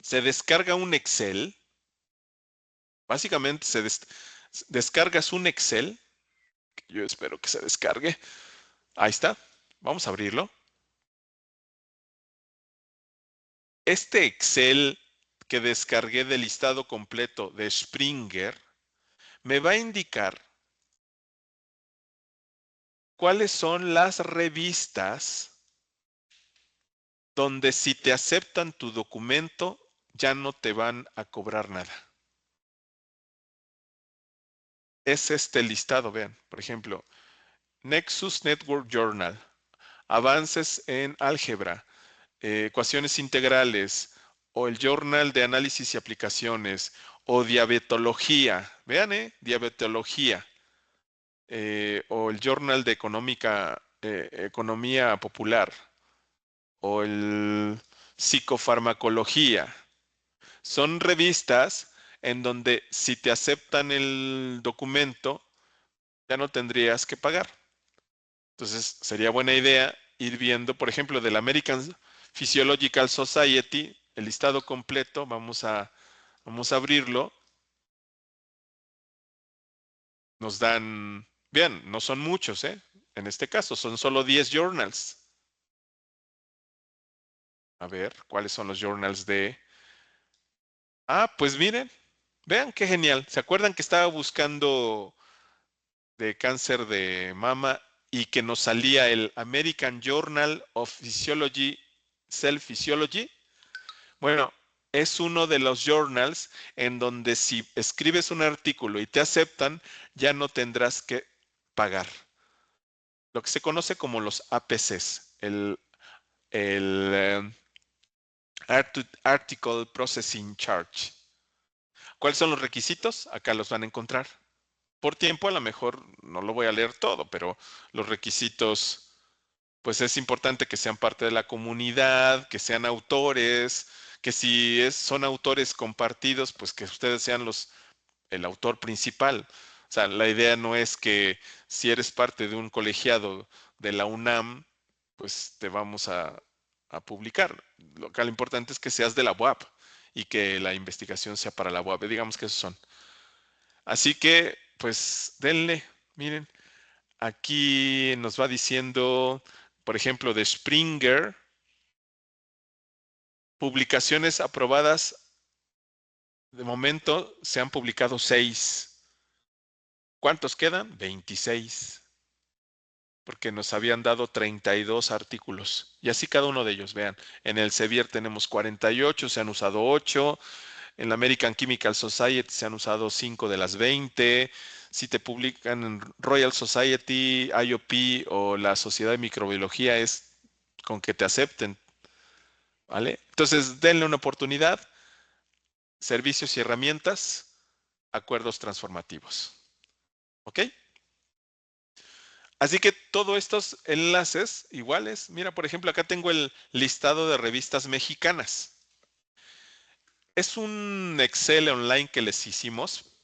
[SPEAKER 1] se descarga un Excel. Básicamente descargas un Excel. Yo espero que se descargue. Ahí está. Vamos a abrirlo. Este Excel que descargué del listado completo de Springer me va a indicar cuáles son las revistas donde si te aceptan tu documento ya no te van a cobrar nada. Es este listado, vean, por ejemplo, Nexus Network Journal, avances en álgebra, ecuaciones integrales, o el Journal de Análisis y Aplicaciones, o Diabetología, vean, Diabetología, o el Journal de Economía Popular, o el Psicofarmacología. Son revistas en donde si te aceptan el documento, ya no tendrías que pagar. Entonces, sería buena idea ir viendo, por ejemplo, del American Physiological Society, el listado completo, vamos a abrirlo. Nos dan, vean, no son muchos, en este caso, son solo 10 journals. A ver, ¿cuáles son los journals de? Pues miren, vean qué genial. ¿Se acuerdan que estaba buscando de cáncer de mama y que nos salía el American Journal of Physiology, Cell Physiology? Bueno, es uno de los journals en donde si escribes un artículo y te aceptan, ya no tendrás que pagar. Lo que se conoce como los APCs, el Article Processing Charge. ¿Cuáles son los requisitos? Acá los van a encontrar. Por tiempo a lo mejor no lo voy a leer todo, pero los requisitos, pues es importante que sean parte de la comunidad, que sean autores, que si son autores compartidos, pues que ustedes sean el autor principal. O sea, la idea no es que si eres parte de un colegiado de la UNAM, pues te vamos a publicar. Lo importante es que seas de la UAP y que la investigación sea para la UAP. Digamos que esos son. Así que, pues, denle. Miren, aquí nos va diciendo, por ejemplo, de Springer, publicaciones aprobadas. De momento se han publicado 6. ¿Cuántos quedan? 26. Porque nos habían dado 32 artículos. Y así cada uno de ellos, vean. En el Sevier tenemos 48, se han usado 8. En la American Chemical Society se han usado 5 de las 20. Si te publican en Royal Society, IOP o la Sociedad de Microbiología, es con que te acepten. ¿Vale? Entonces, denle una oportunidad. Servicios y herramientas, acuerdos transformativos. ¿Ok? Así que todos estos enlaces iguales, mira, por ejemplo, acá tengo el listado de revistas mexicanas. Es un Excel online que les hicimos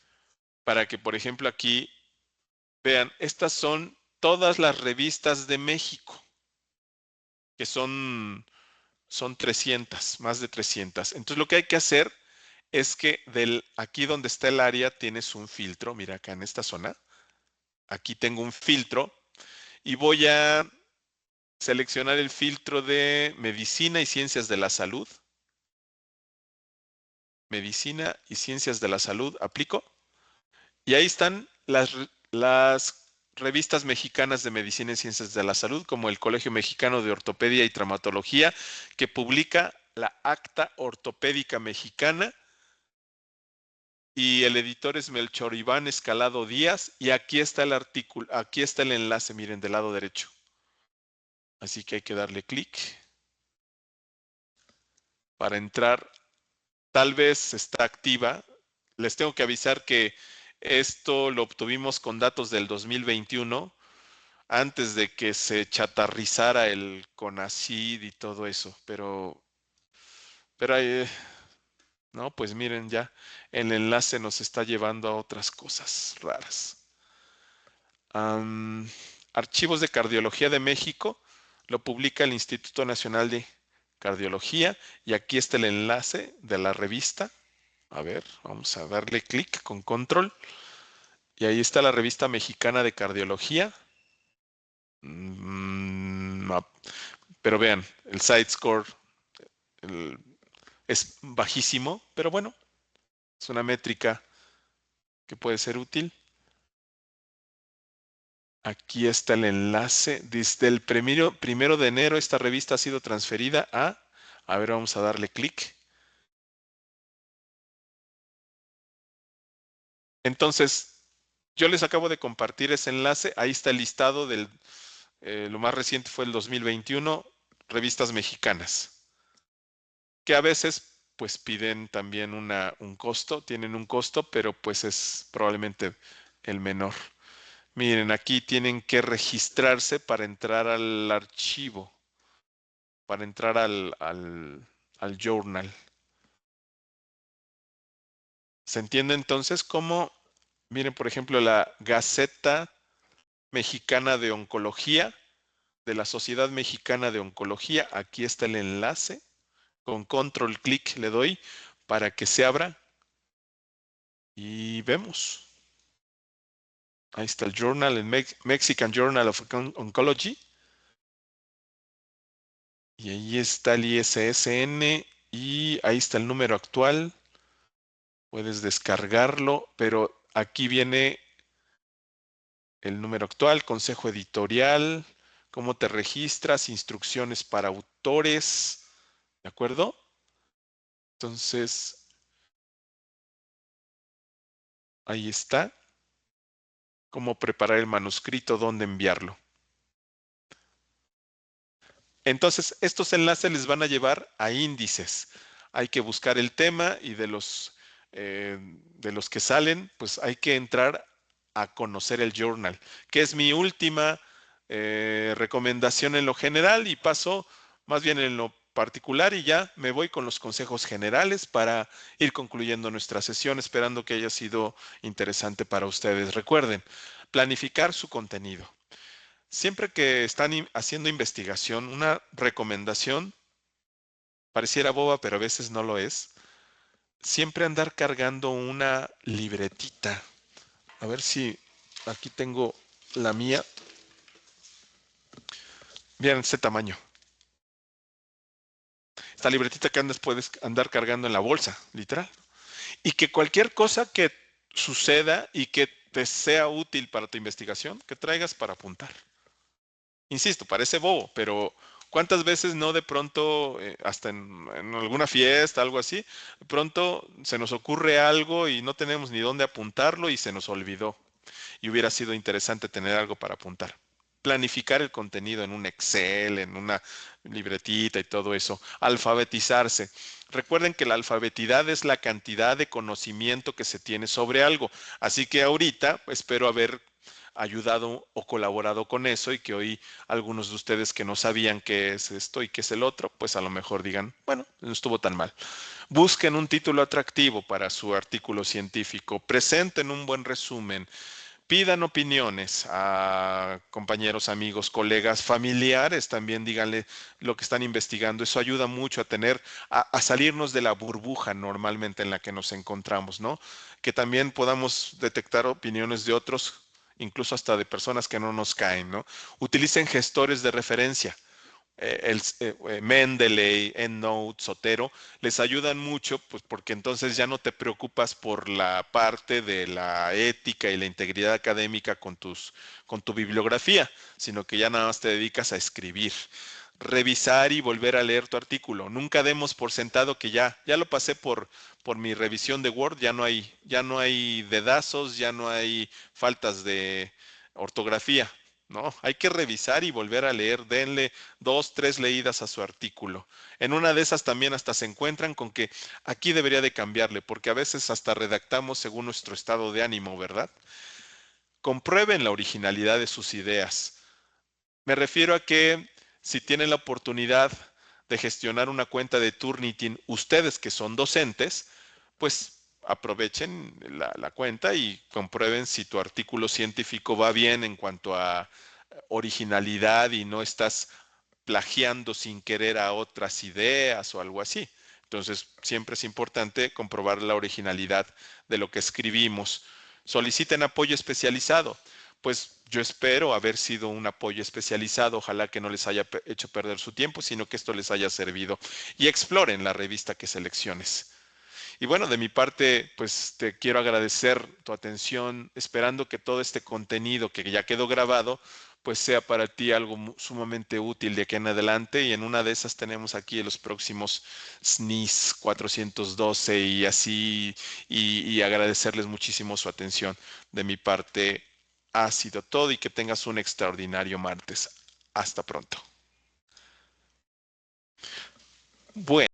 [SPEAKER 1] para que, por ejemplo, aquí vean, estas son todas las revistas de México, que son 300, más de 300. Entonces lo que hay que hacer es que aquí donde está el área tienes un filtro, mira acá en esta zona, aquí tengo un filtro y voy a seleccionar el filtro de medicina y ciencias de la salud. Medicina y ciencias de la salud, aplico. Y ahí están las revistas mexicanas de medicina y ciencias de la salud, como el Colegio Mexicano de Ortopedia y Traumatología, que publica la Acta Ortopédica Mexicana, y el editor es Melchor Iván Escalado Díaz, y aquí está el artículo, aquí está el enlace, miren, del lado derecho. Así que hay que darle clic para entrar. Tal vez está activa. Les tengo que avisar que esto lo obtuvimos con datos del 2021, antes de que se chatarrizara el CONACYT y todo eso, pero no, pues miren ya, el enlace nos está llevando a otras cosas raras. Archivos de Cardiología de México, lo publica el Instituto Nacional de Cardiología, y aquí está el enlace de la revista. A ver, vamos a darle clic con control, y ahí está la revista mexicana de cardiología. Pero vean, el site score es bajísimo, pero bueno, es una métrica que puede ser útil. Aquí está el enlace. Desde el 1 de enero esta revista ha sido transferida a ver, vamos a darle clic. Entonces, yo les acabo de compartir ese enlace. Ahí está el listado lo más reciente fue el 2021, revistas mexicanas, que a veces pues piden también un costo, tienen un costo, pero pues es probablemente el menor. Miren, aquí tienen que registrarse para entrar al archivo, para entrar al journal. ¿Se entiende entonces cómo? Miren, por ejemplo, la Gaceta Mexicana de Oncología, de la Sociedad Mexicana de Oncología. Aquí está el enlace. Con control clic le doy para que se abra y vemos. Ahí está el journal, el Mexican Journal of Oncology. Y ahí está el ISSN y ahí está el número actual. Puedes descargarlo, pero aquí viene el número actual, consejo editorial, cómo te registras, instrucciones para autores, ¿de acuerdo? Entonces, ahí está, cómo preparar el manuscrito, dónde enviarlo. Entonces, estos enlaces les van a llevar a índices. Hay que buscar el tema y de los que salen, pues hay que entrar a conocer el journal, que es mi última recomendación en lo general, y paso más bien en lo particular, y ya me voy con los consejos generales para ir concluyendo nuestra sesión, esperando que haya sido interesante para ustedes. Recuerden, planificar su contenido. Siempre que están haciendo investigación, una recomendación, pareciera boba, pero a veces no lo es, siempre andar cargando una libretita. A ver si aquí tengo la mía. Vean este tamaño. Esta libretita que andas puedes andar cargando en la bolsa, literal. Y que cualquier cosa que suceda y que te sea útil para tu investigación, que traigas para apuntar. Insisto, parece bobo, pero ¿cuántas veces no de pronto, hasta en alguna fiesta, algo así, de pronto se nos ocurre algo y no tenemos ni dónde apuntarlo y se nos olvidó? Y hubiera sido interesante tener algo para apuntar. planificar el contenido en un Excel, en una libretita y todo eso, alfabetizarse. Recuerden que la alfabetidad es la cantidad de conocimiento que se tiene sobre algo, así que ahorita espero haber ayudado o colaborado con eso y que hoy algunos de ustedes que no sabían qué es esto y qué es el otro, pues a lo mejor digan, bueno, no estuvo tan mal. Busquen un título atractivo para su artículo científico, presenten un buen resumen, pidan opiniones a compañeros, amigos, colegas, familiares, también díganle lo que están investigando. Eso ayuda mucho a tener, a salirnos de la burbuja normalmente en la que nos encontramos, ¿no? Que también podamos detectar opiniones de otros, incluso hasta de personas que no nos caen, ¿no? Utilicen gestores de referencia. Mendeley, EndNote, Zotero, les ayudan mucho, pues porque entonces ya no te preocupas por la parte de la ética y la integridad académica con tu bibliografía, sino que ya nada más te dedicas a escribir. Revisar y volver a leer tu artículo. Nunca demos por sentado que ya lo pasé por mi revisión de Word, ya no hay dedazos, ya no hay faltas de ortografía. No, hay que revisar y volver a leer. Denle dos, tres leídas a su artículo. En una de esas también hasta se encuentran con que aquí debería de cambiarle, porque a veces hasta redactamos según nuestro estado de ánimo, ¿verdad? Comprueben la originalidad de sus ideas. Me refiero a que si tienen la oportunidad de gestionar una cuenta de Turnitin, ustedes que son docentes, pues aprovechen la cuenta y comprueben si tu artículo científico va bien en cuanto a originalidad y no estás plagiando sin querer a otras ideas o algo así. Entonces, siempre es importante comprobar la originalidad de lo que escribimos. Soliciten apoyo especializado. Pues yo espero haber sido un apoyo especializado. Ojalá que no les haya hecho perder su tiempo, sino que esto les haya servido. Y exploren la revista que selecciones. Y bueno, de mi parte, pues te quiero agradecer tu atención, esperando que todo este contenido que ya quedó grabado, pues sea para ti algo sumamente útil de aquí en adelante. Y en una de esas tenemos aquí los próximos SNIS 412 y así, y agradecerles muchísimo su atención. De mi parte, ha sido todo y que tengas un extraordinario martes. Hasta pronto. Bueno.